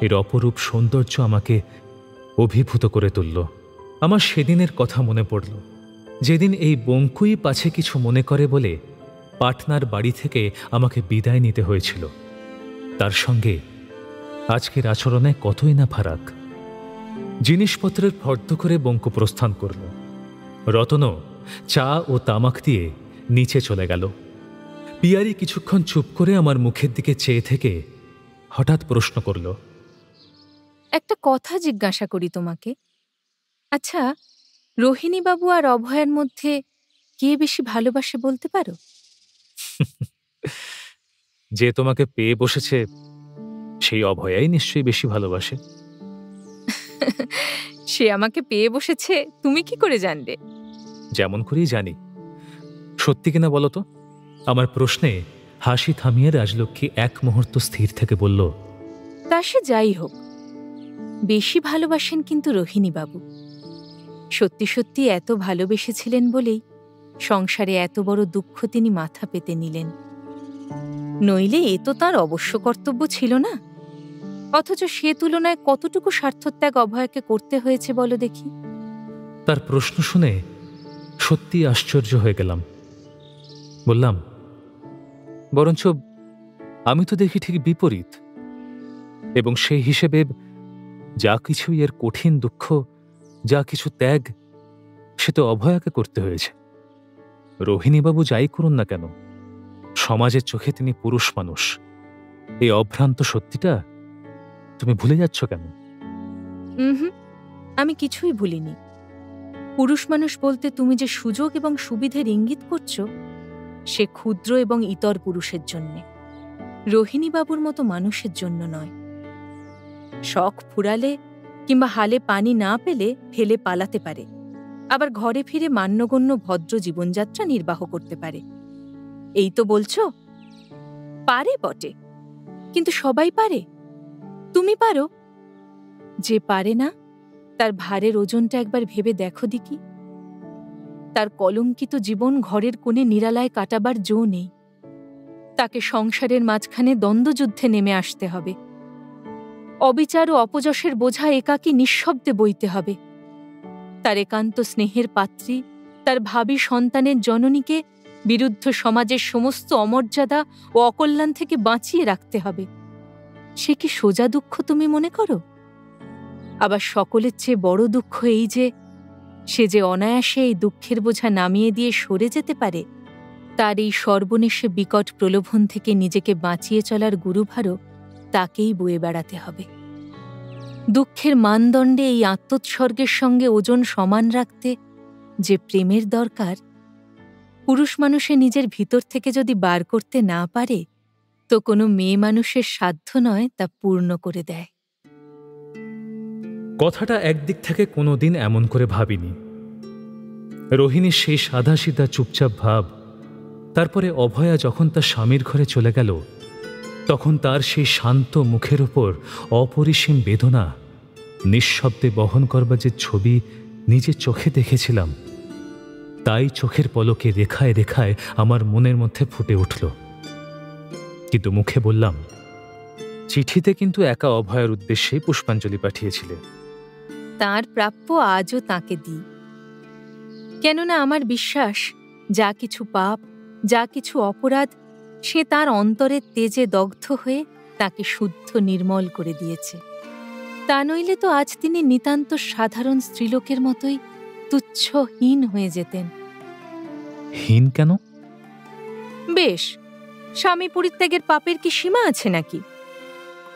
এর অপরূপ সৌন্দর্য আমাকে অভিভূত করে তুলল। আমার সেদিনের কথা মনে পড়ল, যেদিন এই বঙ্কুই পাছে কিছু মনে করে বলে পাটনার বাড়ি থেকে আমাকে বিদায় নিতে হয়েছিল। তার সঙ্গে আজকের আচরণে কতই না ফারাক। জিনিসপত্রের ফর্দ করে বঙ্কু প্রস্থান করল। রতনও চা ও তামাক দিয়ে নিচে চলে গেল। পিয়ারি কিছুক্ষণ চুপ করে আমার মুখের দিকে চেয়ে থেকে হঠাৎ প্রশ্ন করল, একটা কথা জিজ্ঞাসা করি তোমাকে। আচ্ছা, রোহিণীবাবু আর অভয়ার মধ্যে কে বেশি ভালোবাসে বলতে পারো? যে তোমাকে পেয়ে বসেছে সেই অভয়াই নিশ্চয়ই বেশি ভালোবাসে। সে আমাকে পেয়ে বসেছে তুমি কি করে জানলে? যেমন করেই জানি। সত্যি কিনা বলো তো? আমার প্রশ্নে হাসি থামিয়ে রাজলক্ষ্মী এক মুহূর্ত স্থির থেকে বলল, তা সে যাই হোক, বেশি ভালোবাসেন কিন্তু রোহিণীবাবু। সত্যি সত্যি এত ভালোবেসেছিলেন বলেই সংসারে এত বড় দুঃখ তিনি মাথা পেতে নিলেন। নইলে এ তো তাঁর অবশ্য কর্তব্য ছিল না। অথচ সে তুলনায় কতটুকু স্বার্থত্যাগ অভয়াকে করতে হয়েছে বলো দেখি। তার প্রশ্ন শুনে সত্যি আশ্চর্য হয়ে গেলাম। বললাম, বরঞ্চ আমি তো দেখি ঠিক বিপরীত, এবং সেই হিসেবে যা কিছুই এর কঠিন দুঃখ, যা কিছু ত্যাগ, সে তো অভয়াকে করতে হয়েছে। রোহিণীবাবু যাই করুন না কেন, সমাজের চোখে তিনি পুরুষ মানুষ। এই অভ্রান্ত সত্যিটা তুমি ভুলে যাচ্ছ কেন? আমি কিছুই ভুলিনি। পুরুষ মানুষ বলতে তুমি যে সুযোগ এবং সুবিধের ইঙ্গিত করছো, সে ক্ষুদ্র এবং ইতর পুরুষের জন্যে। রোহিণীবাবুর মতো মানুষের জন্য নয়। শখ ফুরালে কিংবা হালে পানি না পেলে ফেলে পালাতে পারে, আবার ঘরে ফিরে মান্যগণ্য ভদ্র জীবনযাত্রা নির্বাহ করতে পারে। এই তো বলছো? পারে বটে, কিন্তু সবাই পারে? তুমি পারো? যে পারে না তার ভারের ওজনটা একবার ভেবে দেখো দিকি। তার কলঙ্কিত জীবন ঘরের কোণে নিরালায় কাটাবার জো নেই। তাকে সংসারের মাঝখানে দ্বন্দ্বযুদ্ধে নেমে আসতে হবে। অবিচার ও অপযশের বোঝা একাকী নিঃশব্দে বইতে হবে। তার একান্ত স্নেহের পাত্রী, তার ভাবী সন্তানের জননীকে বিরুদ্ধ সমাজের সমস্ত অমর্যাদা ও অকল্যাণ থেকে বাঁচিয়ে রাখতে হবে। সে কি সোজা দুঃখ তুমি মনে করো? আবার সকলের চেয়ে বড় দুঃখ এই যে, সে যে অনায়াসে এই দুঃখের বোঝা নামিয়ে দিয়ে সরে যেতে পারে, তার এই সর্বনেশে বিকট প্রলোভন থেকে নিজেকে বাঁচিয়ে চলার গুরুভারও তাকেই বয়ে বেড়াতে হবে। দুঃখের মানদণ্ডে এই আত্মোৎসর্গের সঙ্গে ওজন সমান রাখতে যে প্রেমের দরকার, পুরুষ মানুষে নিজের ভিতর থেকে যদি বার করতে না পারে, তো কোনো মেয়ে মানুষের সাধ্য নয় তা পূর্ণ করে দেয়। কথাটা একদিক থেকে কোনোদিন এমন করে ভাবিনি। রোহিণীর সেই সাদাসিধা চুপচাপ ভাব, তারপরে অভয়া যখন তার স্বামীর ঘরে চলে গেল, তখন তার সেই শান্ত মুখের ওপর অপরিসীম বেদনা নিঃশব্দে বহন করবার যে ছবি নিজের চোখে দেখেছিলাম, তাই চোখের পলকে রেখায় রেখায় আমার মনের মধ্যে ফুটে উঠল। কিন্তু মুখে বললাম, চিঠিতে কিন্তু একা অভয়ার উদ্দেশ্যে পুষ্পাঞ্জলি পাঠিয়েছিলে। তাঁর প্রাপ্য আজও তাঁকে দিই। কেননা আমার বিশ্বাস, যা কিছু পাপ, যা কিছু অপরাধ, সে তার অন্তরের তেজে দগ্ধ হয়ে তাকে শুদ্ধ নির্মল করে দিয়েছে। তা নইলে তো আজ তিনি নিতান্ত সাধারণ স্ত্রীলোকের মতোই তুচ্ছ হীন হয়ে যেতেন। হীন কেন? বেশ, স্বামী পরিত্যাগের পাপের কি সীমা আছে নাকি?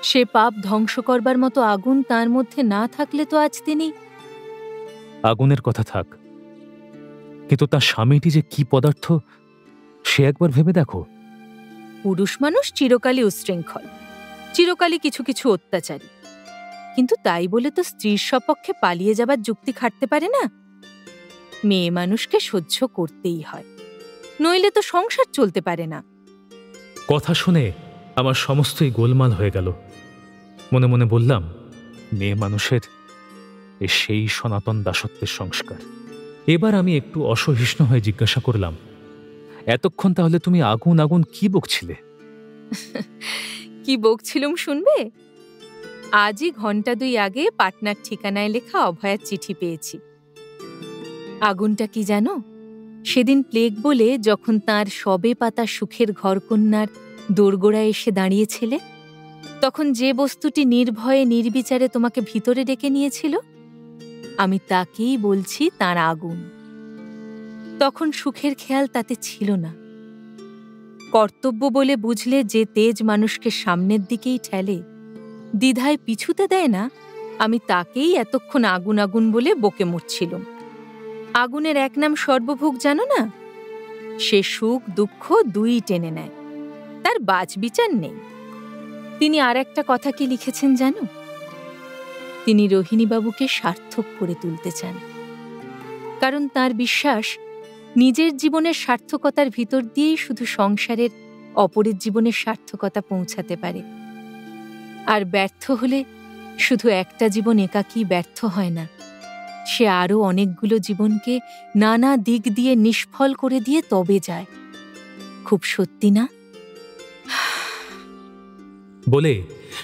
সে পাপ ধ্বংস করবার মতো আগুন তার মধ্যে না থাকলে তো আজ তিনি... আগুনের কথা থাক, কিন্তু তার স্বামীটি যে কি পদার্থ সে একবার ভেবে দেখো। পুরুষ মানুষ চিরকালই উচ্ছৃঙ্খল, চিরকালই কিছু কিছু অত্যাচারী, কিন্তু তাই বলে তো স্ত্রীর সপক্ষে পালিয়ে যাবার যুক্তি খাটতে পারে না। মেয়ে মানুষকে সহ্য করতেই হয়, নইলে তো সংসার চলতে পারে না। কথা শুনে আমার সমস্তই গোলমাল হয়ে গেল। মনে মনে বললাম, মেয়ে মানুষের সেই সনাতন দাসত্বের সংস্কার। এবার আমি একটু অসহিষ্ণু হয়ে জিজ্ঞাসা করলাম, এতক্ষণ তাহলে তুমি আগুন আগুন কি বকছিলে? কি বকছিলুম শুনবে? আজই ঘণ্টা 2 আগে পাটনার ঠিকানায় লেখা অভয়ার চিঠি পেয়েছি। আগুনটা কি জানো? সেদিন প্লেগ বলে যখন তার সবে পাতা সুখের ঘরকন্যার দোরগোড়ায় এসে দাঁড়িয়েছিলে, তখন যে বস্তুটি নির্ভয়ে নির্বিচারে তোমাকে ভিতরে ডেকে নিয়েছিল, আমি তাকেই বলছি তার আগুন। তখন সুখের খেয়াল তাতে ছিল না। কর্তব্য বলে বুঝলে যে তেজ মানুষকে সামনের দিকেই ঠেলে, দ্বিধায় পিছুতে দেয় না, আমি তাকেই এতক্ষণ আগুন আগুন বলে বকে মরছিলুম। আগুনের এক নাম সর্বভোগ, জানো না? সে সুখ দুঃখ দুই টেনে নেয়, তার বাছবিচার নেই। তিনি আর একটা কথা কি লিখেছেন জানো? তিনি রোহিণীবাবুকে সার্থক করে তুলতে চান, কারণ তার বিশ্বাস নিজের জীবনের সার্থকতার ভিতর দিয়েই শুধু সংসারের অপরের জীবনের সার্থকতা পৌঁছাতে পারে। আর ব্যর্থ হলে শুধু একটা জীবন একাকী ব্যর্থ হয় না, সে আরও অনেকগুলো জীবনকে নানা দিক দিয়ে নিষ্ফল করে দিয়ে তবে যায়। খুব সত্যি না? বলে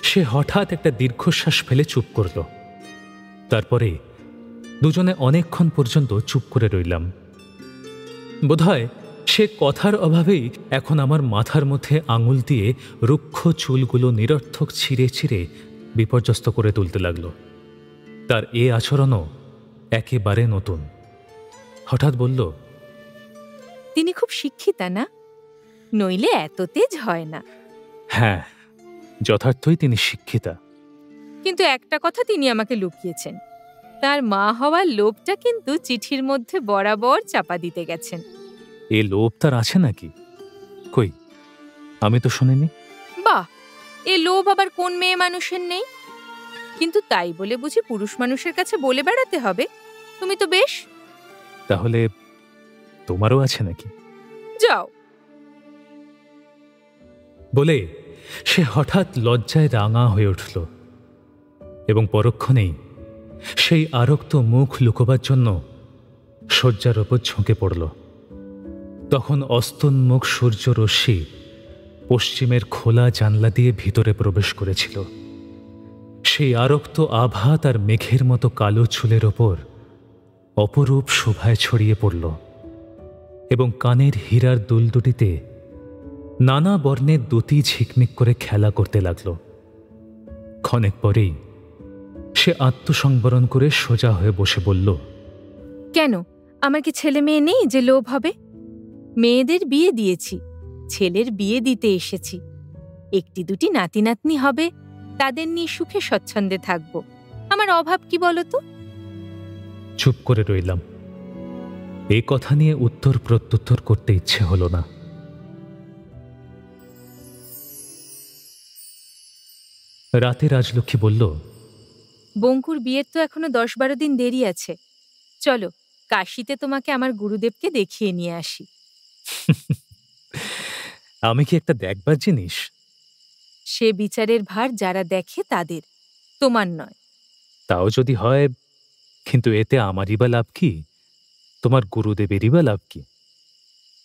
সে হঠাৎ একটা দীর্ঘশ্বাস ফেলে চুপ করল। তারপরে দুজনে অনেকক্ষণ পর্যন্ত চুপ করে রইলাম। বোধহয় সে কথার অভাবেই এখন আমার মাথার মধ্যে আঙুল দিয়ে রুক্ষ চুলগুলো নিরর্থক ছিঁড়ে ছিঁড়ে বিপর্যস্ত করে তুলতে লাগল। তার এ আচরণও একেবারে নতুন। হঠাৎ বলল, তিনি খুব শিক্ষিতা না? নইলে এত তেজ হয় না। হ্যাঁ, যথার্থই তিনি শিক্ষিতা। কিন্তু একটা কথা তিনি আমাকে লুকিয়েছেন, তার মা হওয়ার লোভটা কিন্তু চিঠির মধ্যে বরাবর চাপা দিতে গেছেন। এ লোভ তার আছে নাকি? কই, আমি তো শুনিনি। বা, এ লোভ আবার কোন মেয়ে মানুষের নেই? কিন্তু তাই বলে বুঝি পুরুষ মানুষের কাছে বলে বেড়াতে হবে তুমি তো বেশ? তাহলে তোমারও আছে নাকি? যাও। বলে সে হঠাৎ লজ্জায় রাঙা হয়ে উঠল এবং পরক্ষণেই সেই আরক্ত মুখ লুকোবার জন্য শয্যার ওপর ঝুঁকে পড়ল। তখন অস্তোন্মুখ সূর্যরশ্মি পশ্চিমের খোলা জানলা দিয়ে ভিতরে প্রবেশ করেছিল। সেই আরক্ত আভা তার মেঘের মতো কালো চুলের ওপর অপরূপ শোভায় ছড়িয়ে পড়ল এবং কানের হীরার দুল দুটিতে নানা বর্ণের দুটি ঝিকমিক করে খেলা করতে লাগল। ক্ষণেক পরেই সে আত্মসংবরণ করে সোজা হয়ে বসে বলল, কেন, আমার কি ছেলে মেয়ে নেই যে লোভ হবে? মেয়েদের বিয়ে দিয়েছি, ছেলের বিয়ে দিতে এসেছি। একটি দুটি নাতি নাতনি হবে, তাদের নিয়ে সুখে স্বচ্ছন্দে থাকব। আমার অভাব কি বলতো? চুপ করে রইলাম। এই কথা নিয়ে উত্তর প্রত্যুত্তর করতে ইচ্ছে হল না। রাতে রাজলক্ষ্মী বলল, বঙ্কুর বিয়ের তো এখনো 10-12 দিন দেরি আছে। চলো, কাশীতে তোমাকে আমার গুরুদেবকে দেখিয়ে নিয়ে আসি। আমি কি একটা দেখবার জিনিস? সে বিচারের ভার যারা দেখে তাদের, তোমার নয়। তাও যদি হয়, কিন্তু এতে আমারই বা লাভ কি? তোমার গুরুদেবেরই বা লাভ কি?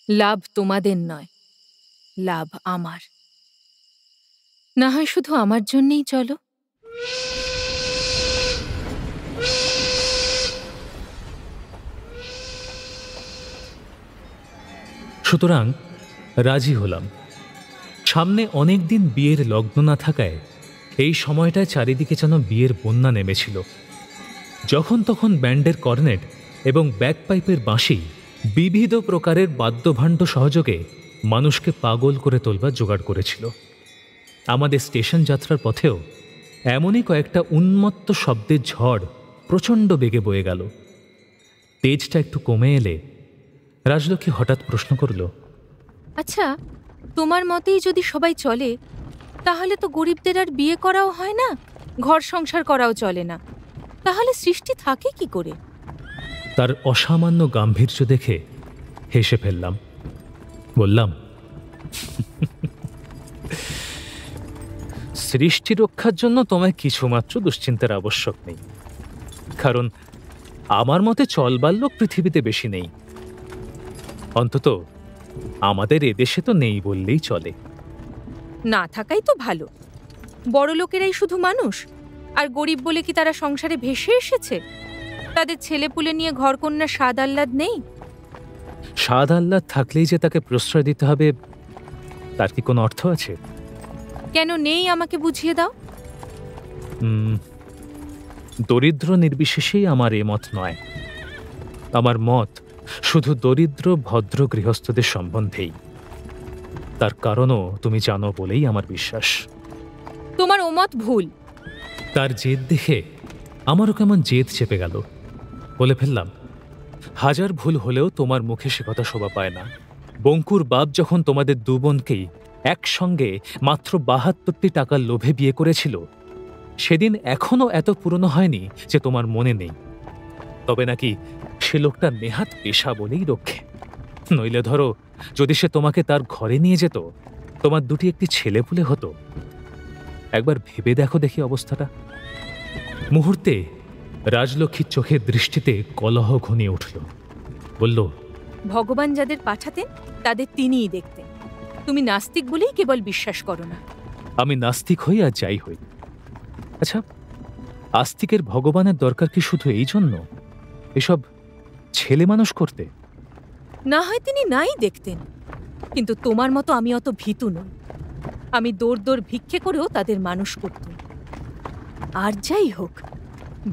লাভ তোমাদের নয়, লাভ আমার। না হয় শুধু আমার জন্যেই চলো। সুতরাং রাজি হলাম। সামনে অনেক দিন বিয়ের লগ্ন না থাকায় এই সময়টায় চারিদিকে যেন বিয়ের বন্যা নেমেছিল। যখন তখন ব্যান্ডের কর্নেট এবং ব্যাকপাইপের বাঁশি বিবিধ প্রকারের বাদ্যভাণ্ড সহযোগে মানুষকে পাগল করে তোলবার জোগাড় করেছিল। আমাদের স্টেশন যাত্রার পথেও এমনই কয়েকটা উন্মত্ত শব্দের ঝড় প্রচণ্ড বেগে বয়ে গেল। তেজটা একটু কমে এলে রাজলক্ষ্মী হঠাৎ প্রশ্ন করল, আচ্ছা, তোমার মতেই যদি সবাই চলে, তাহলে তো গরিবদের আর বিয়ে করাও হয় না, ঘর সংসার করাও চলে না। তাহলে সৃষ্টি থাকে কি করে? তার অসামান্য গাম্ভীর্য দেখে হেসে ফেললাম। বললাম, সৃষ্টি রক্ষার জন্য তোমায় কিছুমাত্র দুশ্চিন্তার আবশ্যক নেই, কারণ আমার মতে চলবার লোক পৃথিবীতে বেশি নেই। অন্তত আমাদের এদেশে তো নেই বললেই চলে। না থাকাই তো ভালো। বড় লোকেরাই শুধু মানুষ, আর গরিব বলে কি তারা সংসারে ভেসে এসেছে? তাদের ছেলেপুলে নিয়ে ঘরকন্যার স্বাদ আহ্লাদ নেই? স্বাদ আহ্লাদ থাকলেই যে তাকে প্রশ্রয় দিতে হবে, তার কি কোনো অর্থ আছে? কেন নেই আমাকে বুঝিয়ে দাও। দরিদ্র নির্বিশেষেই আমার এ মত নয়। আমার মত শুধু দরিদ্র ভদ্র গৃহস্থদের সম্বন্ধেই। তার কারণও তুমি জানো বলেই আমার বিশ্বাস। তোমার ও মত ভুল। তার জেদ দেখে আমারও কেমন জেদ চেপে গেল। বলে ফেললাম, হাজার ভুল হলেও তোমার মুখে সে কথা শোভা পায় না। বঙ্কুর বাপ যখন তোমাদের দু বোনকেই একসঙ্গে মাত্র 72টি টাকার লোভে বিয়ে করেছিল, সেদিন এখনো এত পুরনো হয়নি যে তোমার মনে নেই। তবে নাকি সে লোকটা নেহাত পেশা বলেই রক্ষে। নইলে ধরো, যদি সে তোমাকে তার ঘরে নিয়ে যেত, তোমার দুটি একটি ছেলেপুলে হতো। একবার ভেবে দেখো দেখি অবস্থাটা। মুহূর্তে রাজলক্ষ্মীর চোখের দৃষ্টিতে কলহ ঘনিয়ে উঠল। বলল, ভগবান যাদের পাঠাতেন তাদের তিনিই দেখতেন। তুমি নাস্তিক বলেই কেবল বিশ্বাস করো না। আমি নাস্তিক হই আর যাই হই। আচ্ছা, আস্তিকের ভগবানের দরকার কি শুধু এই জন্য এসব ছেলে মানুষ করতে? না হয় তিনি নাই দেখতেন, কিন্তু তোমার মতো আমি অত ভীতু নই। আমি দৌড় দৌড় ভিক্ষে করেও তাদের মানুষ করতুম। আর যাই হোক,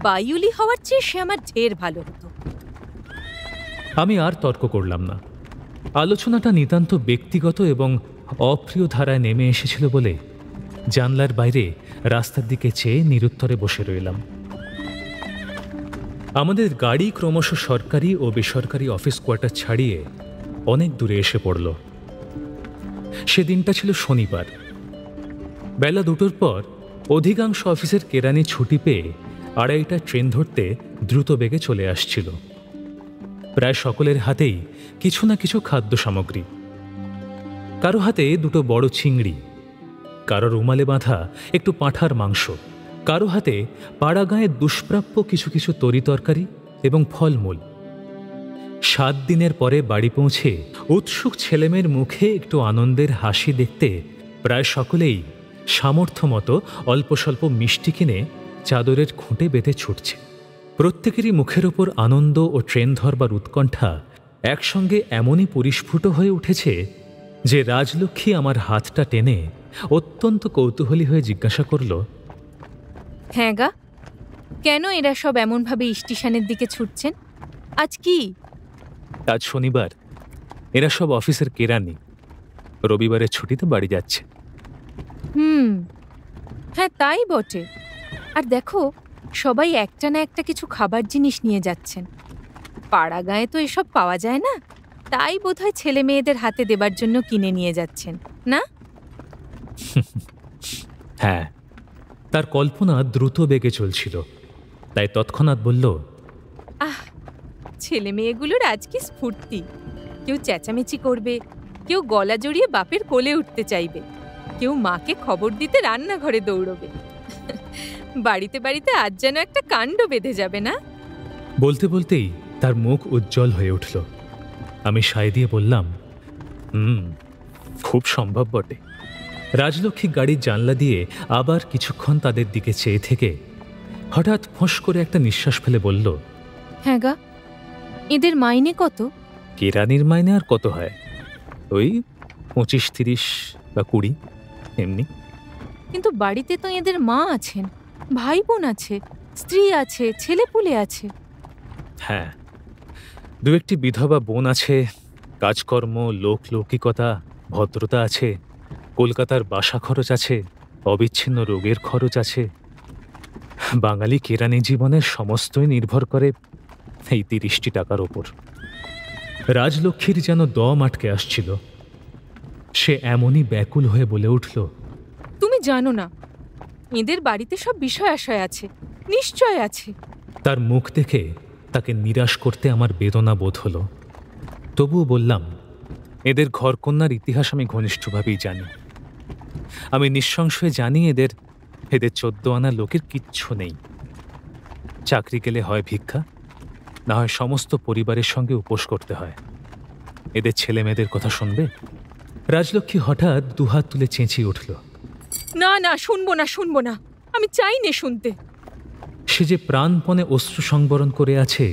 বায়ুলি হওয়ার চেয়ে সে আমার ঢের ভালো হতো। আমি আর তর্ক করলাম না। আলোচনাটা নিতান্ত ব্যক্তিগত এবং অপ্রিয় ধারায় নেমে এসেছিল বলে জানলার বাইরে রাস্তার দিকে চেয়ে নিরুত্তরে বসে রইলাম। আমাদের গাড়ি ক্রমশ সরকারি ও বেসরকারি অফিস কোয়ার্টার ছাড়িয়ে অনেক দূরে এসে পড়ল। সেদিনটা ছিল শনিবার। বেলা 2টোর পর অধিকাংশ অফিসের কেরানি ছুটি পেয়ে 2:30টা ট্রেন ধরতে দ্রুত বেগে চলে আসছিল। প্রায় সকলের হাতেই কিছু না কিছু খাদ্য সামগ্রী। কারো হাতে 2টো বড় চিংড়ি, কারো রুমালে বাঁধা একটু পাঁঠার মাংস, কারো হাতে পাড়াগাঁয়ে দুষ্প্রাপ্য কিছু কিছু তরি তরকারি এবং ফলমূল। 7 দিনের পরে বাড়ি পৌঁছে উৎসুক ছেলেমেয়ের মুখে একটু আনন্দের হাসি দেখতে প্রায় সকলেই সামর্থ্য মতো অল্প স্বল্প মিষ্টি কিনে চাদরের খুঁটে বেঁধে ছুটছে। প্রত্যেকেরই মুখের ওপর আনন্দ ও ট্রেন ধরবার উৎকণ্ঠা একসঙ্গে এমনই পরিস্ফুট হয়ে উঠেছে যে রাজলক্ষ্মী আমার হাতটা টেনে অত্যন্ত কৌতূহলী হয়ে জিজ্ঞাসা করল, হ্যাঁ গা, কেন এরা সব এমনভাবে স্টেশনের দিকে ছুটছেন? আজ কি? আজ শনিবার, এরা সব অফিসের কেরানি, রবিবারের ছুটিতে বাড়ি যাচ্ছে। হ্যাঁ তাই বটে। আর দেখো, সবাই একটা না একটা কিছু খাবার জিনিস নিয়ে যাচ্ছেন। পাড়া গাঁয়ে তো এসব পাওয়া যায় না, তাই বোধহয় ছেলে মেয়েদের হাতে দেবার জন্য কিনে নিয়ে যাচ্ছেন না? হ্যাঁ, তার কল্পনা দ্রুত বেগে চলছিল, তাই তৎক্ষণাৎ বলল, ছেলে মেয়েগুলোর আজ কি স্ফূর্তি! কেউ চেঁচামেচি করবে, কেউ গলা জড়িয়ে বাপের কোলে উঠতে চাইবে, কেউ মাকে খবর দিতে রান্নাঘরে দৌড়বে। বাড়িতে বাড়িতে আজ যেন একটা কাণ্ড বেঁধে যাবে না? বলতে বলতেই তার মুখ উজ্জ্বল হয়ে উঠল। আমি সায় দিয়ে বললাম, খুব সম্ভব বটে। রাজলক্ষ্মী গাড়ির জানলা দিয়ে আবার কিছুক্ষণ তাদের দিকে চেয়ে থেকে হঠাৎ ফোঁস করে একটা নিঃশ্বাস ফেলে বলল, হ্যাঁ গা, এদের মাইনে কত? কেরানির মাইনে আর কত হয়, ওই 25-30 বা 20 এমনি। কিন্তু বাড়িতে তো এদের মা আছেন, ভাই বোন আছে, স্ত্রী আছে, ছেলেপুলে আছে। হ্যাঁ, 2-1টি বিধবা বোন আছে, কাজকর্ম, লৌকিকতা, ভদ্রতা আছে, কলকাতার বাসা খরচ আছে, অবিচ্ছিন্ন রোগের খরচ আছে। বাঙালি কেরানি জীবনের সমস্তই নির্ভর করে এই 30টি টাকার ওপর। রাজলক্ষ্মীর যেন দম আটকে আসছিল। সে এমনই ব্যাকুল হয়ে বলে উঠল, তুমি জানো না, এদের বাড়িতে সব বিষয় আশয় আছে, নিশ্চয় আছে। তার মুখ দেখে তাকে নিরাশ করতে আমার বেদনা বোধ হলো। তবুও বললাম, এদের ঘরকন্যার ইতিহাস আমি ঘনিষ্ঠভাবেই জানি। আমি নিঃসংশয়ে জানি এদের 14 আনা লোকের কিচ্ছু নেই। চাকরি গেলে হয় ভিক্ষা, না হয় সমস্ত পরিবারের সঙ্গে উপোস করতে হয়। এদের ছেলে মেয়েদের কথা শুনবে? রাজলক্ষ্মী হঠাৎ দুহাত তুলে চেঁচিয়ে উঠল, না না, শুনবো না, শুনবো না, আমি চাই নে শুনতে। সে যে প্রাণপণে অশ্রু সংবরণ করে আছে,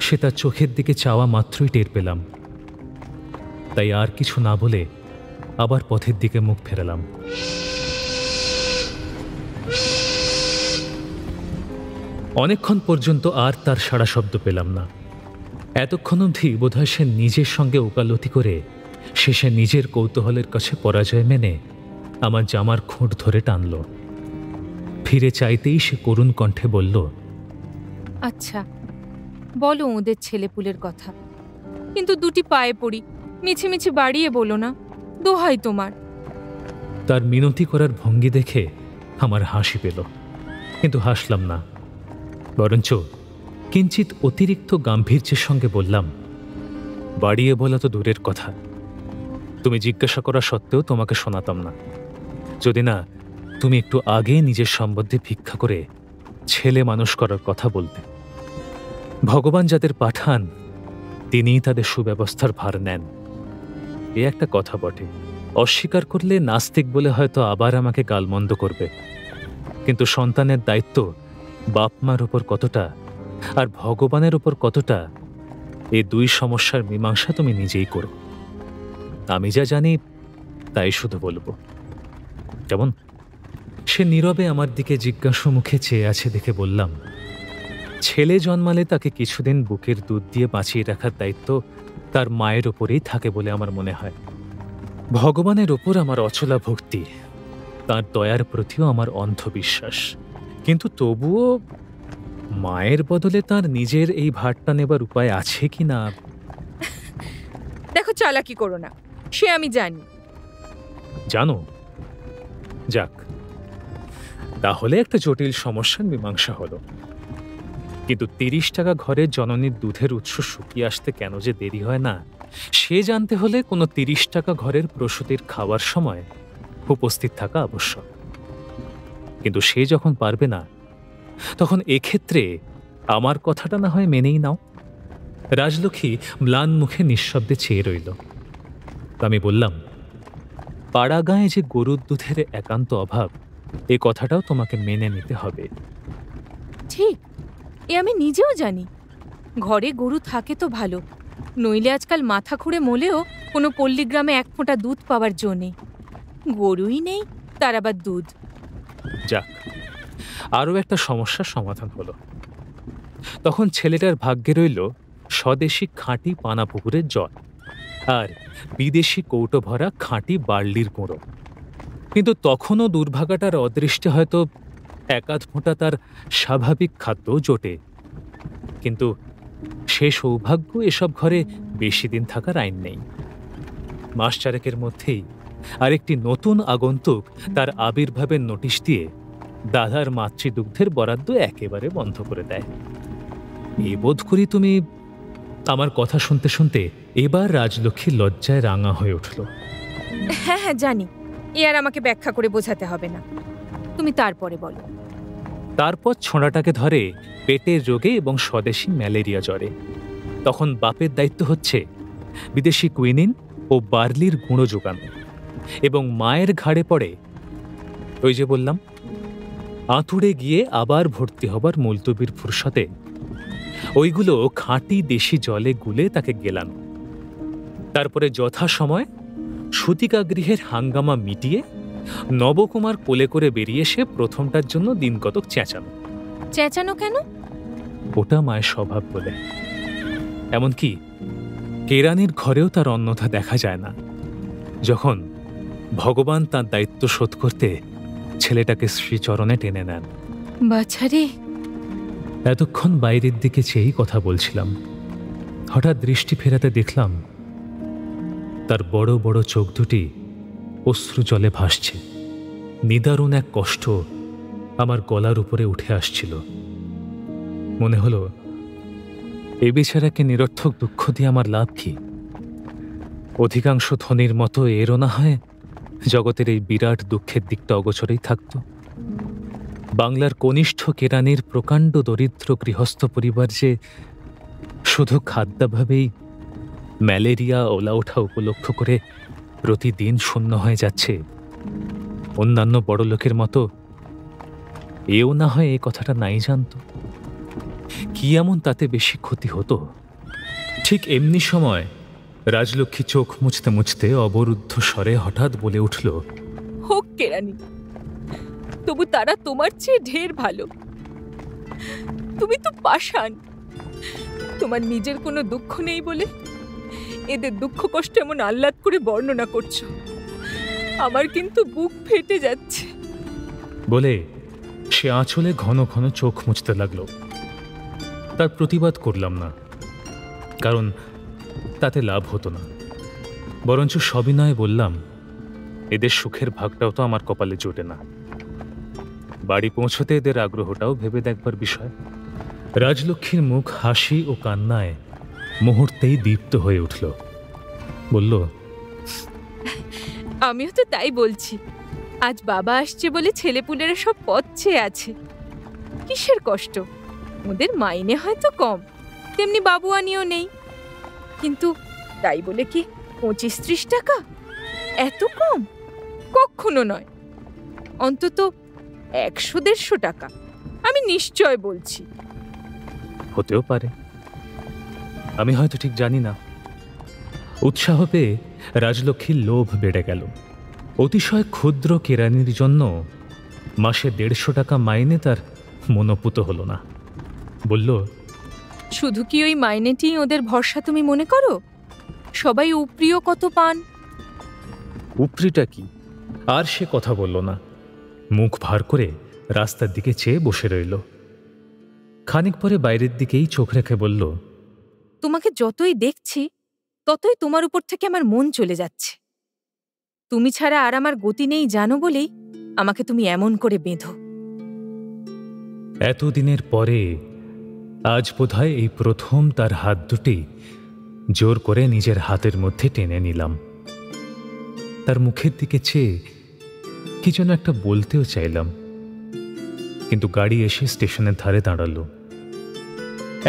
সে তার চোখের দিকে চাওয়া মাত্রই টের পেলাম। তাই আর কিছু না বলে আবার পথের দিকে মুখ ফেরালাম। অনেকক্ষণ পর্যন্ত আর তার সাড়া শব্দ পেলাম না। এতক্ষণ অবধি বোধহয় সে নিজের সঙ্গে ওকালতি করে শেষে নিজের কৌতূহলের কাছে পরাজয় মেনে আমার জামার খুঁট ধরে টানল। ফিরে চাইতেই সে করুণ কণ্ঠে বলল, আচ্ছা বলো ওদের ছেলেপুলের কথা, কিন্তু 2টি পায়ে পড়ি, মিছিমিছি বাড়িয়ে বলো না, দোহাই তোমার। তার মিনতি করার ভঙ্গি দেখে আমার হাসি পেল, কিন্তু হাসলাম না, বরঞ্চ কিঞ্চিত অতিরিক্ত গাম্ভীর্যের সঙ্গে বললাম, বাড়িয়ে বলা তো দূরের কথা, তুমি জিজ্ঞাসা করা সত্ত্বেও তোমাকে শোনাতাম না, যদি না তুমি একটু আগে নিজের সম্বন্ধে ভিক্ষা করে ছেলে মানুষ করার কথা বলতে। ভগবান যাদের পাঠান তিনিই তাদের সুব্যবস্থার ভার নেন, এ একটা কথা বটে। অস্বীকার করলে নাস্তিক বলে হয়তো আবার আমাকে গালমন্দ করবে, কিন্তু সন্তানের দায়িত্ব বাপ মার ওপর কতটা আর ভগবানের ওপর কতটা, এই 2 সমস্যার মীমাংসা তুমি নিজেই করো। আমি যা জানি তাই শুধু বলবো, কেমন? সে নীরবে আমার দিকে জিজ্ঞাসা মুখে চেয়ে আছে দেখে বললাম, ছেলে জন্মালে তাকে কিছুদিন বুকের দুধ দিয়ে বাঁচিয়ে রাখার দায়িত্ব তার মায়ের ওপরেই থাকে বলে আমার মনে হয়। ভগবানের ওপর আমার অচলা ভক্তি, তার দয়ার প্রতিও আমার অন্ধবিশ্বাস, কিন্তু তবুও মায়ের বদলে তার নিজের এই ভারটা নেবার উপায় আছে কি না। দেখো, চালাকি করো না, সে আমি জানি। জানো? যাক, তাহলে একটা জটিল সমস্যার মীমাংসা হলো। কিন্তু ৩০ টাকা ঘরের জননীর দুধের উৎস শুকিয়ে আসতে কেন যে দেরি হয় না, সে জানতে হলে কোনো ৩০ টাকা ঘরের প্রসূতির খাওয়ার সময় উপস্থিত থাকা আবশ্যক। কিন্তু সে যখন পারবে না, তখন এক্ষেত্রে আমার কথাটা না হয় মেনেই নাও। রাজলক্ষ্মী ম্লান মুখে নিঃশব্দে চেয়ে রইল। আমি বললাম, পাড়াগাঁয়ে যে গরুর দুধের একান্ত অভাব, এ কথাটাও তোমাকে মেনে নিতে হবে। ঠিক, এ আমি নিজেও জানি। ঘরে গরু থাকে তো ভালো, নইলে আজকাল মাথা খুঁড়ে মলেও কোনো পল্লীগ্রামে ১ ফোঁটা দুধ পাওয়ার জো নেই। গরুই নেই, তার আবার দুধ। যাক, আরও একটা সমস্যার সমাধান হলো। তখন ছেলেটার ভাগ্যে রইল স্বদেশী খাঁটি পানা পুকুরের জল আর বিদেশি কৌটো ভরা খাঁটি বার্লির গুঁড়ো। কিন্তু তখনও দুর্ভাগাটার অদৃষ্টে হয়তো ১-৮ ফোঁটা তার স্বাভাবিক খাদ্য জোটে। কিন্তু সে সৌভাগ্য এসব ঘরে বেশি দিন থাকার আইন নেই। মাস চারেকের মধ্যেই আরেকটি নতুন আগন্তুক তার আবির্ভাবের নোটিশ দিয়ে দাদার মাতৃদুগ্ধের বরাদ্দ একেবারে বন্ধ করে দেয়। এ বোধ করি তুমি আমার কথা শুনতে শুনতে এবার রাজলক্ষ্মী লজ্জায় রাঙা হয়ে উঠল। হ্যাঁ হ্যাঁ জানি, এ আর আমাকে ব্যাখ্যা করে বোঝাতে হবে না, তুমি তারপরে বলো। তারপর ছোঁড়াটাকে ধরে পেটের রোগে এবং স্বদেশী ম্যালেরিয়া জ্বরে। তখন বাপের দায়িত্ব হচ্ছে বিদেশি কুইনিন ও বার্লির গুঁড়ো জোগানো, এবং মায়ের ঘাড়ে পড়ে ওই যে বললাম, আঁতুড়ে গিয়ে আবার ভর্তি হবার মুলতবির ফুরসতে ওইগুলো খাঁটি দেশি জলে গুলে তাকে গেলানো। তারপরে যথাসময় সুতিকাগৃহের হাঙ্গামা মিটিয়ে নবকুমার কোলে করে বেরিয়ে এসে প্রথমটার জন্য দিন কতক চেঁচানো। চেঁচানো কেন? ওটা মায়ের স্বভাব বলে। এমনকি কেরানির ঘরেও তার অন্যথা দেখা যায় না, যখন ভগবান তাঁর দায়িত্ব শোধ করতে ছেলেটাকে শ্রীচরণে টেনে নেন। বাছারে! এতক্ষণ বাইরের দিকে চেয়েই কথা বলছিলাম। হঠাৎ দৃষ্টি ফেরাতে দেখলাম তার বড় বড় চোখ দুটি অশ্রু জলে ভাসছে। নিদারুণ এক কষ্ট আমার গলার উপরে উঠে আসছিল। মনে হলো, এ বেচারাকে নিরর্থক দুঃখ দিয়ে আমার লাভ কি? অধিকাংশ ধনীর মতো এরও না হয় জগতের এই বিরাট দুঃখের দিকটা অগোচরেই থাকত। বাংলার কনিষ্ঠ কেরানির প্রকাণ্ড দরিদ্র গৃহস্থ পরিবার যে শুধু খাদ্যাভাবেই ম্যালেরিয়া ওলা ওঠা উপলক্ষ করে প্রতিদিন শূন্য হয়ে যাচ্ছে, অন্যান্য বড় লোকের মতো এও না হয় এই কথাটা নাই জানত। কি এমন তাতে বেশি ক্ষতি হতো? ঠিক এমনি সময় রাজলক্ষ্মী চোখ মুছতে মুছতে অবরুদ্ধ স্বরে হঠাৎ বলে উঠল, হোক কেরানি, তবু তারা তোমার চেয়ে ঢের ভালো। তুমি তো পাষাণ। তোমার নিজের কোনো দুঃখ নেই বলে এদের দুঃখ কষ্ট এমন আহ্লাদ করে বর্ণনা করছো। আমার কিন্তু বুক ফেটে যাচ্ছে। বলে সে আঁচলে ঘন ঘন চোখ মুছতে লাগল। তার প্রতিবাদ করলাম না, কারণ তাতে লাভ হতো না। বরঞ্চ সবিনয়ে বললাম, এদের সুখের ভাগটাও তো আমার কপালে জোটে না। বাড়ি পৌঁছতে এদের আগ্রহটাও ভেবে দেখবার বিষয়। রাজলক্ষ্মীর মুখ হাসি ও কান্নায় মুহূর্তেই দীপ্ত হয়ে উঠল। বলল, আমিও তো তাই বলছি। আজ বাবা আসছে বলে ছেলেপুলেরা সব পথ চেয়ে আছে। কিসের কষ্ট? ওদের মাইনে হয়তো কম, তেমনি বাবুয়ানিও নেই, কিন্তু তাই বলে কি 25-30 টাকা? এত কম কখনো নয়। অন্তত 100-150 টাকা, আমি নিশ্চয় বলছি। হতেও পারে, আমি হয়তো ঠিক জানি না। উৎসাহ পেয়ে রাজলক্ষ্মীর লোভ বেড়ে গেল। অতিশয় ক্ষুদ্র কেরানির জন্য মাসে 150 টাকা মাইনে তার মনোপুত হল না। বলল, শুধু কি ওই মাইনেটি ওদের ভরসা তুমি মনে করো? সবাই উপরিও কত পান। উপরিটা কি? আর সে কথা বলল না। মুখ ভার করে রাস্তার দিকে চেয়ে বসে রইল। খানিক পরে বাইরের দিকেই চোখ রেখে বলল, তোমাকে যতই দেখছি ততই তোমার উপর থেকে আমার মন চলে যাচ্ছে। তুমি ছাড়া আর আমার গতি নেই জানো বলেই আমাকে তুমি এমন করে বেঁধো। এতদিনের পরে আজ বোধহয় এই প্রথম তার হাত দুটি জোর করে নিজের হাতের মধ্যে টেনে নিলাম। তার মুখের দিকে চেয়ে কি যেন একটা বলতেও চাইলাম, কিন্তু গাড়ি এসে স্টেশনের ধারে দাঁড়ালো।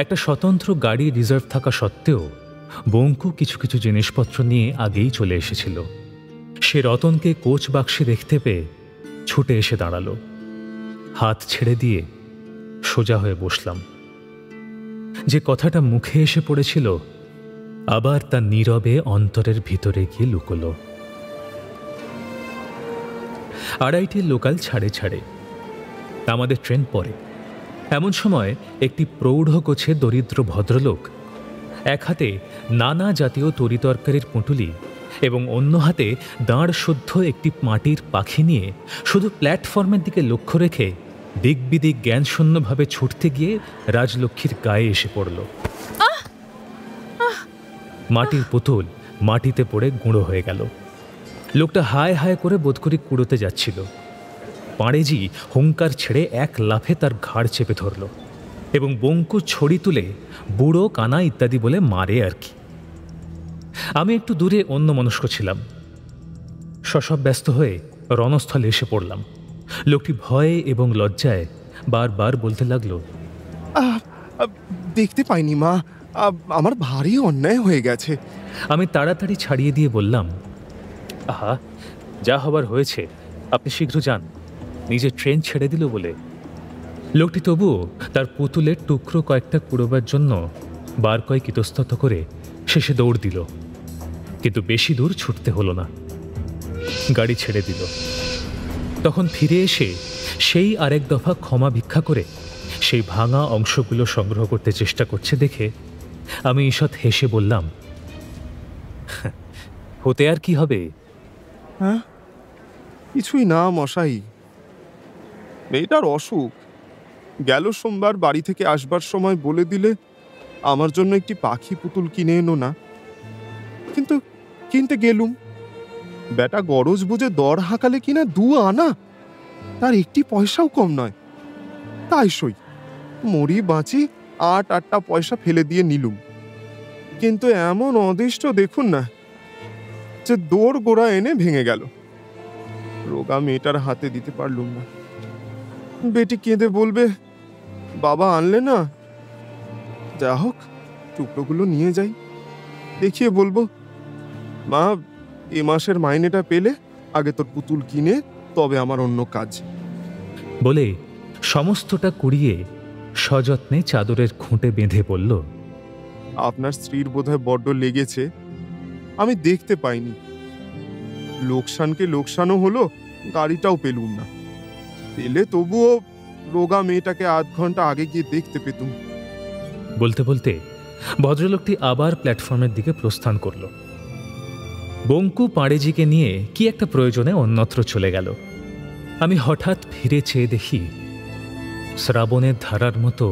একটা স্বতন্ত্র গাড়ি রিজার্ভ থাকা সত্ত্বেও বঙ্কু কিছু কিছু জিনিসপত্র নিয়ে আগেই চলে এসেছিল। সে রতনকে কোচ বাক্সে দেখতে পেয়ে ছুটে এসে দাঁড়ালো। হাত ছেড়ে দিয়ে সোজা হয়ে বসলাম। যে কথাটা মুখে এসে পড়েছিল আবার তা নীরবে অন্তরের ভিতরে গিয়ে লুকোলো। 2:30 লোকাল ছাড়ে ছাড়ে আমাদের ট্রেন পড়ে। এমন সময় একটি প্রৌঢ় গোছে দরিদ্র ভদ্রলোক এক হাতে নানা জাতীয় তরিতরকারির পুঁটুলি এবং অন্য হাতে দাঁড় শুদ্ধ একটি মাটির পাখি নিয়ে শুধু প্ল্যাটফর্মের দিকে লক্ষ্য রেখে দিক বিদিক জ্ঞানশূন্যভাবে ছুটতে গিয়ে রাজলক্ষ্মীর গায়ে এসে পড়ল। মাটির পুতুল মাটিতে পড়ে গুঁড়ো হয়ে গেল। লোকটা হায় হায় করে বোধ করি কুড়োতে যাচ্ছিল। পাড়েজি হুঙ্কার ছেড়ে এক লাফে তার ঘাড় চেপে ধরল এবং বঙ্কু ছড়ি তুলে বুড়ো কানা ইত্যাদি বলে মারে আর কি। আমি একটু দূরে অন্যমনস্ক ছিলাম। সসব ব্যস্ত হয়ে রণস্থলে এসে পড়লাম। লোকটি ভয়ে এবং লজ্জায় বারবার বলতে লাগলো, দেখতে পাইনি মা, আমার ভারী অন্যায় হয়ে গেছে। আমি তাড়াতাড়ি ছাড়িয়ে দিয়ে বললাম, আহা, যা হবার হয়েছে, আপনি শীঘ্র যান। নিজের ট্রেন ছেড়ে দিল বলে। লোকটি তবুও তার পুতুলের টুকরো কয়েকটা কুড়োবার জন্য বার কয়েক ইতস্তত করে শেষে দৌড় দিল, কিন্তু বেশি দূর ছুটতে হলো না। গাড়ি ছেড়ে দিল। তখন ফিরে এসে সেই আরেক দফা ক্ষমা ভিক্ষা করে সেই ভাঙা অংশগুলো সংগ্রহ করতে চেষ্টা করছে দেখে আমি ঈষৎ হেসে বললাম, হতে আর কি হবে? হ্যাঁ, কিছুই না মশাই। মেয়েটার অসুখ। গেল সোমবার বাড়ি থেকে আসবার সময় বলে দিলে আমার জন্য একটি পাখি পুতুল কিনে এনো না, কিন্তু কিনতে গেলুম। বেটা গরজ বুঝে দর হাঁকালে কিনা 2 আনা, তার একটি পয়সাও কম নয়। তাই সই মরি বাঁচি 8 পয়সা ফেলে দিয়ে নিলুম। কিন্তু এমন অদৃষ্ট দেখুন না যে দৌড় গোড়া এনে ভেঙে গেল। রোগা মেয়েটার হাতে দিতে পারলুম না। বেটি কেঁদে বলবে, বাবা আনলে না। যা হোক, টুকরোগুলো নিয়ে যাই। দেখিয়ে বলবো, মা, এ মাসের মাইনেটা পেলে আগে তোর পুতুল কিনে তবে আমার অন্য কাজ। বলে সমস্তটা কুড়িয়ে সযত্নে চাদরের খুঁটে বেঁধে বলল, আপনার স্ত্রীর বোধহয় বড্ড লেগেছে, আমি দেখতে পাইনি। লোকসানকে লোকসানও হলো, গাড়িটাও পেলুম না। পেলে তবুও রোগা মেয়েটাকে আধ ঘন্টা আগে গিয়ে দেখতে পেতুম। বলতে বলতে ভদ্রলোকটি আবার প্ল্যাটফর্মের দিকে প্রস্থান করল। বঙ্কু পাড়েজিকে নিয়ে কি একটা প্রয়োজনে অন্যত্র চলে গেল। আমি হঠাৎ ফিরে চেয়ে দেখি শ্রাবণের ধারার মতো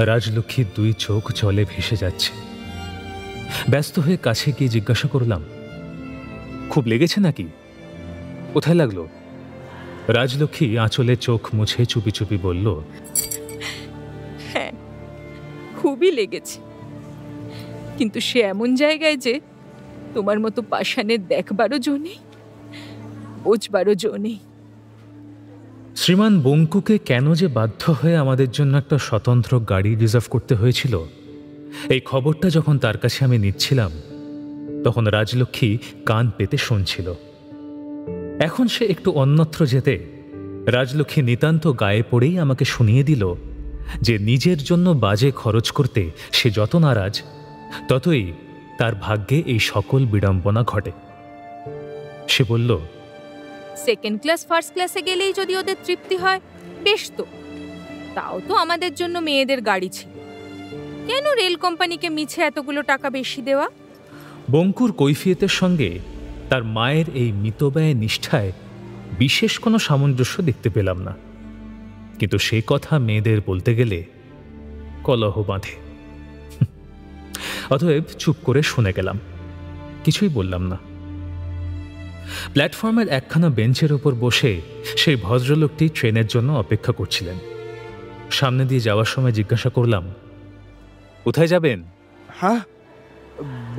রাজলক্ষ্মীর 2 চোখ জলে ভেসে যাচ্ছে। ব্যস্ত হয়ে কাছে গিয়ে জিজ্ঞাসা করলাম, খুব লেগেছে নাকি? কোথায় লাগলো? রাজলক্ষ্মী আঁচলে চোখ মুছে চুপি চুপি বলল, হ্যাঁ, খুবই লেগেছে, কিন্তু সে এমন জায়গায় যে তোমার মতো পাষাণের দেখবারও জো নেই, বোঝবারও জো নেই। শ্রীমান বঙ্কুকে কেন যে বাধ্য হয়ে আমাদের জন্য একটা স্বতন্ত্র গাড়ি রিজার্ভ করতে হয়েছিল, এই খবরটা যখন তার কাছে আমি নিচ্ছিলাম তখন রাজলক্ষ্মী কান পেতে শুনছিল। এখন সে একটু অন্যত্র যেতে রাজলক্ষ্মী নিতান্ত গায়ে পড়েই আমাকে শুনিয়ে দিল যে নিজের জন্য বাজে খরচ করতে সে যত নারাজ, ততই তার ভাগ্যে এই সকল বিড়ম্বনা ঘটে। সে বলল, সেকেন্ড ক্লাস ফার্স্ট ক্লাসে গেলেই যদি ওদের তৃপ্তি হয় বেশ, তো তাও তো আমাদের জন্য মেয়েদের গাড়ি ছিল, কেন রেল কোম্পানিকে মিছে এতগুলো টাকা বেশি দেওয়া? বঙ্কুর কৈফিয়তের সঙ্গে তার মায়ের এই মিতব্যয় নিষ্ঠায় বিশেষ কোনো সামঞ্জস্য দেখতে পেলাম না, কিন্তু সে কথা মেয়েদের বলতে গেলে কলহ বাঁধে। অতএব চুপ করে শুনে গেলাম, কিছুই বললাম না। প্ল্যাটফর্মের একখানা বেঞ্চের ওপর বসে সেই ভদ্রলোকটি ট্রেনের জন্য অপেক্ষা করছিলেন। সামনে দিয়ে যাওয়ার সময় জিজ্ঞাসা করলাম, কোথায় যাবেন? হ্যাঁ,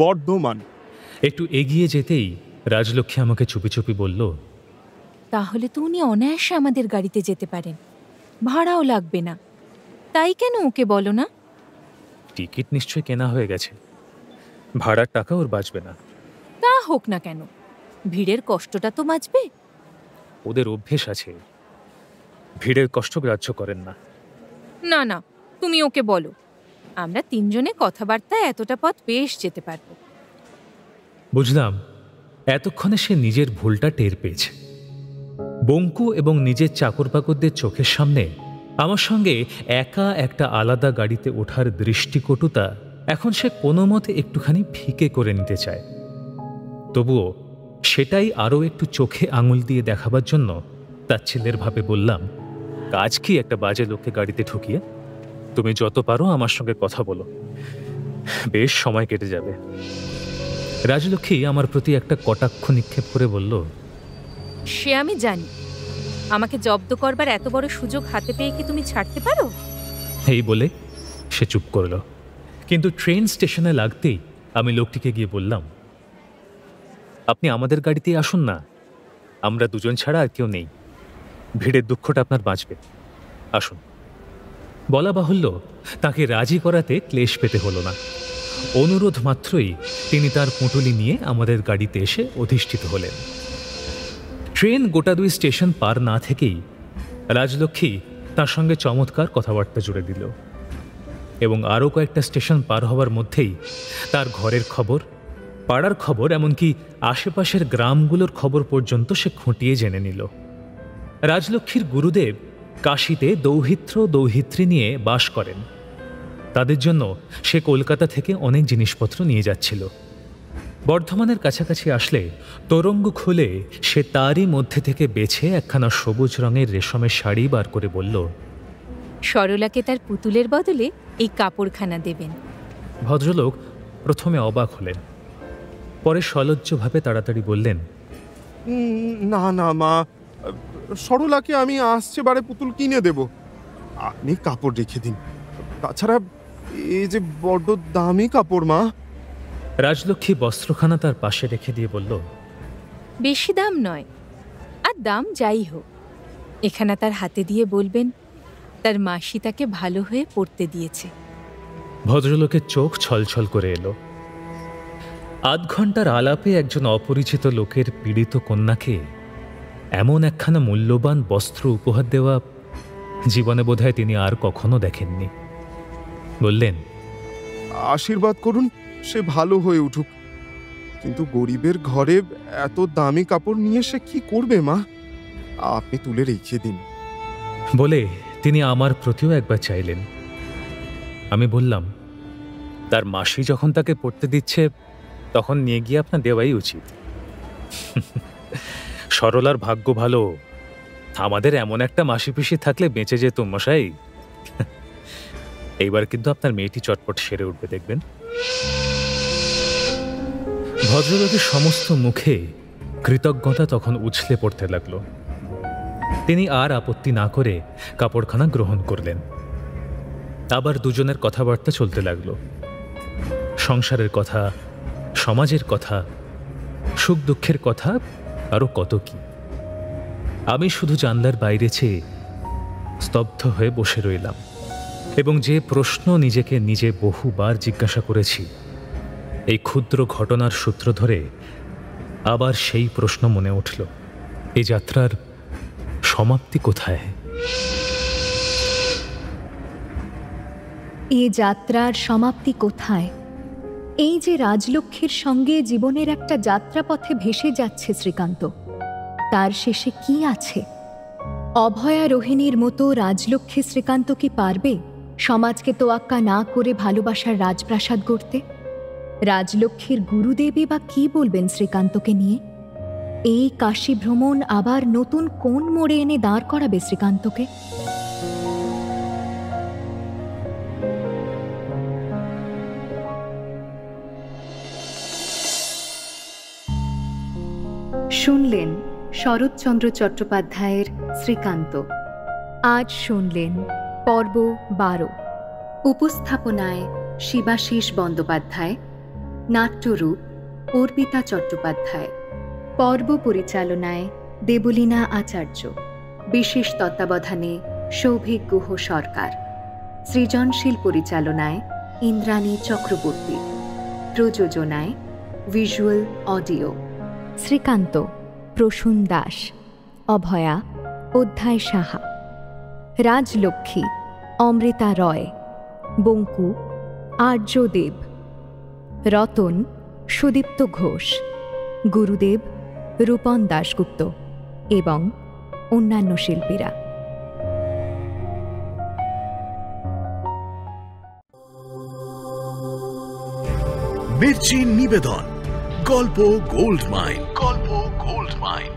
বর্ধমান। একটু এগিয়ে যেতেই রাজলক্ষ্মী আমাকে চুপি চুপি বলল, তাহলে তো উনি অনায়াসে আমাদের গাড়িতে যেতে পারেন, ভাড়াও লাগবে না। তাই কেন ওকে বলো না? টিকিট নিশ্চয়ই কেনা হয়ে গেছে, ভাড়ার টাকা ওর বাঁচবে না। তা হোক না কেন, ভিড়ের কষ্টটা তো বাঁচবে। ওদের অভ্যেস আছে, ভিড়ের কষ্ট গ্রাহ্য করেন না। না না, তুমি ওকে বলো, আমরা তিনজনে কথাবার্তায় এতটা পথ বেশ যেতে পারবো। বুঝলাম এতক্ষণে সে নিজের ভুলটা টের পেয়েছে। বঙ্কু এবং নিজের চাকর বাকরদের চোখের সামনে আমার সঙ্গে একা একটা আলাদা গাড়িতে ওঠার দৃষ্টিকটুতা এখন সে কোনো মতে একটুখানি ফিকে করে নিতে চায়। তবুও সেটাই আরও একটু চোখে আঙুল দিয়ে দেখাবার জন্য তাচ্ছিল্যের ভাবে বললাম, কাজ কি একটা বাজে লোককে গাড়িতে ঢুকিয়ে? তুমি যত পারো আমার সঙ্গে কথা বলো, বেশ সময় কেটে যাবে। রাজলক্ষ্মী আমার প্রতি একটা কটাক্ষ নিক্ষেপ করে বলল, সে আমি জানি, আমাকে জব্দ করবার এত বড় সুযোগ হাতে পেয়ে কি তুমি ছাড়তে পারো? এই বলে সে চুপ করল। কিন্তু ট্রেন স্টেশনে লাগতেই আমি লোকটিকে গিয়ে বললাম, আপনি আমাদের গাড়িতেই আসুন না, আমরা দুজন ছাড়া আর কেউ নেই, ভিড়ের দুঃখটা আপনার বাঁচবে, আসুন। বলা বাহুল্য, তাকে রাজি করাতে ক্লেশ পেতে হলো না। অনুরোধ মাত্রই তিনি তার পুঁটুলি নিয়ে আমাদের গাড়িতে এসে অধিষ্ঠিত হলেন। ট্রেন গোটা 2 স্টেশন পার না থেকেই রাজলক্ষ্মী তার সঙ্গে চমৎকার কথাবার্তা জুড়ে দিল, এবং আরও কয়েকটা স্টেশন পার হওয়ার মধ্যেই তার ঘরের খবর, পাড়ার খবর, এমনকি আশেপাশের গ্রামগুলোর খবর পর্যন্ত সে খুঁটিয়ে জেনে নিল। রাজলক্ষ্মীর গুরুদেব কাশীতে দৌহিত্র দৌহিত্রী নিয়ে বাস করেন। তাদের জন্য সে কলকাতা থেকে অনেক জিনিসপত্র নিয়ে যাচ্ছিল। বর্ধমানের কাছাকাছি আসলে তোরঙ্গ খুলে সে তারই মধ্যে থেকে বেছে একখানা সবুজ রঙের রেশমের শাড়ি বার করে বলল, সরলাকে তার পুতুলের বদলে এই কাপড়খানা দেবেন। ভদ্রলোক প্রথমে অবাক হলেন, পরে সলজ্জভাবে তাড়াতাড়ি বললেন, না না মা, সরলাকে আমি আসছে বারে পুতুল কিনে দেব, আপনি কাপড় রেখে দিন। তাছাড়া এই যে বড্ড দামি কাপড় মা। রাজলক্ষ্মী বস্ত্রখানা তার পাশে রেখে দিয়ে বলল, বেশি দাম নয়, আর দাম যাই হোক, এখানা তার হাতে দিয়ে বলবেন তার মাসি তাকে ভালো হয়ে পড়তে দিয়েছে। ভদ্রলোকের চোখ ছলছল করে এলো। আধ ঘন্টার আলাপে একজন অপরিচিত লোকের পীড়িত কন্যাকে এমন একখানা মূল্যবান বস্ত্র উপহার দেওয়া জীবনে বোধহয় তিনি আর কখনো দেখেননি। বললেন, আশীর্বাদ করুন সে ভালো হয়ে উঠুক, কিন্তু গরিবের ঘরে এত দামি কাপড় নিয়ে সে কি করবে মা, আপনি তুলে রেখে দিন। বলে তিনি আমার প্রতিও একবার চাইলেন। আমি বললাম, তার মাসি যখন তাকে পড়তে দিচ্ছে তখন নিয়ে গিয়ে আপনার দেওয়াই উচিত। সরলার ভাগ্য ভালো, আমাদের এমন একটা মাসি পিসি থাকলে বেঁচে যেত মশাই। এইবার কিন্তু আপনার মেয়েটি চটপট সেরে উঠবে, দেখবেন। ভদ্রলোকের সমস্ত মুখে কৃতজ্ঞতা তখন উছলে পড়তে লাগল। তিনি আর আপত্তি না করে কাপড়খানা গ্রহণ করলেন। আবার দুজনের কথাবার্তা চলতে লাগল, সংসারের কথা, সমাজের কথা, সুখ দুঃখের কথা, আরও কত কি। আমি শুধু জানলার বাইরে চেয়ে স্তব্ধ হয়ে বসে রইলাম, এবং যে প্রশ্ন নিজেকে নিজে বহুবার জিজ্ঞাসা করেছি, এই ক্ষুদ্র ঘটনার সূত্র ধরে আবার সেই প্রশ্ন মনে উঠল, এই যাত্রার সমাপ্তি কোথায়? এ যাত্রার সমাপ্তি কোথায়? এই যে রাজলক্ষ্মীর সঙ্গে জীবনের একটা যাত্রাপথে ভেসে যাচ্ছে শ্রীকান্ত, তার শেষে কি আছে? অভয়া রোহিণীর মতো রাজলক্ষ্মী শ্রীকান্ত কি পারবে সমাজকে তোয়াক্কা না করে ভালোবাসার রাজপ্রাসাদ গড়তে? রাজলক্ষ্মীর গুরুদেবী বা কি বলবেন শ্রীকান্তকে নিয়ে? এই কাশী ভ্রমণ আবার নতুন কোন মোড়ে এনে দাঁড় করাবে শ্রীকান্তকে? শুনলেন শরৎচন্দ্র চট্টোপাধ্যায়ের শ্রীকান্ত। আজ শুনলেন পর্ব 12। উপস্থাপনায় শিবাশিস বন্দ্যোপাধ্যায়, নাট্যরূপ অর্পিতা চট্টোপাধ্যায়, পর্ব পরিচালনায় দেবলীনা আচার্য, বিশেষ তত্ত্বাবধানে সৌভিক গুহ সরকার, সৃজনশীল পরিচালনায় ইন্দ্রাণী চক্রবর্তী, প্রযোজনায় ভিজুয়াল অডিও। শ্রীকান্ত প্রসূন দাস, অভয়া অধ্যায় সাহা, রাজলক্ষ্মী অমৃতা রয়, বঙ্কু আর্যদেব, রতন সুদীপ্ত ঘোষ, গুরুদেব রূপন দাশগুপ্ত এবং অন্যান্য শিল্পীরা। মির্চি নিবেদন গল্প গোল্ড মাইন। গল্প গোল্ড মাইন।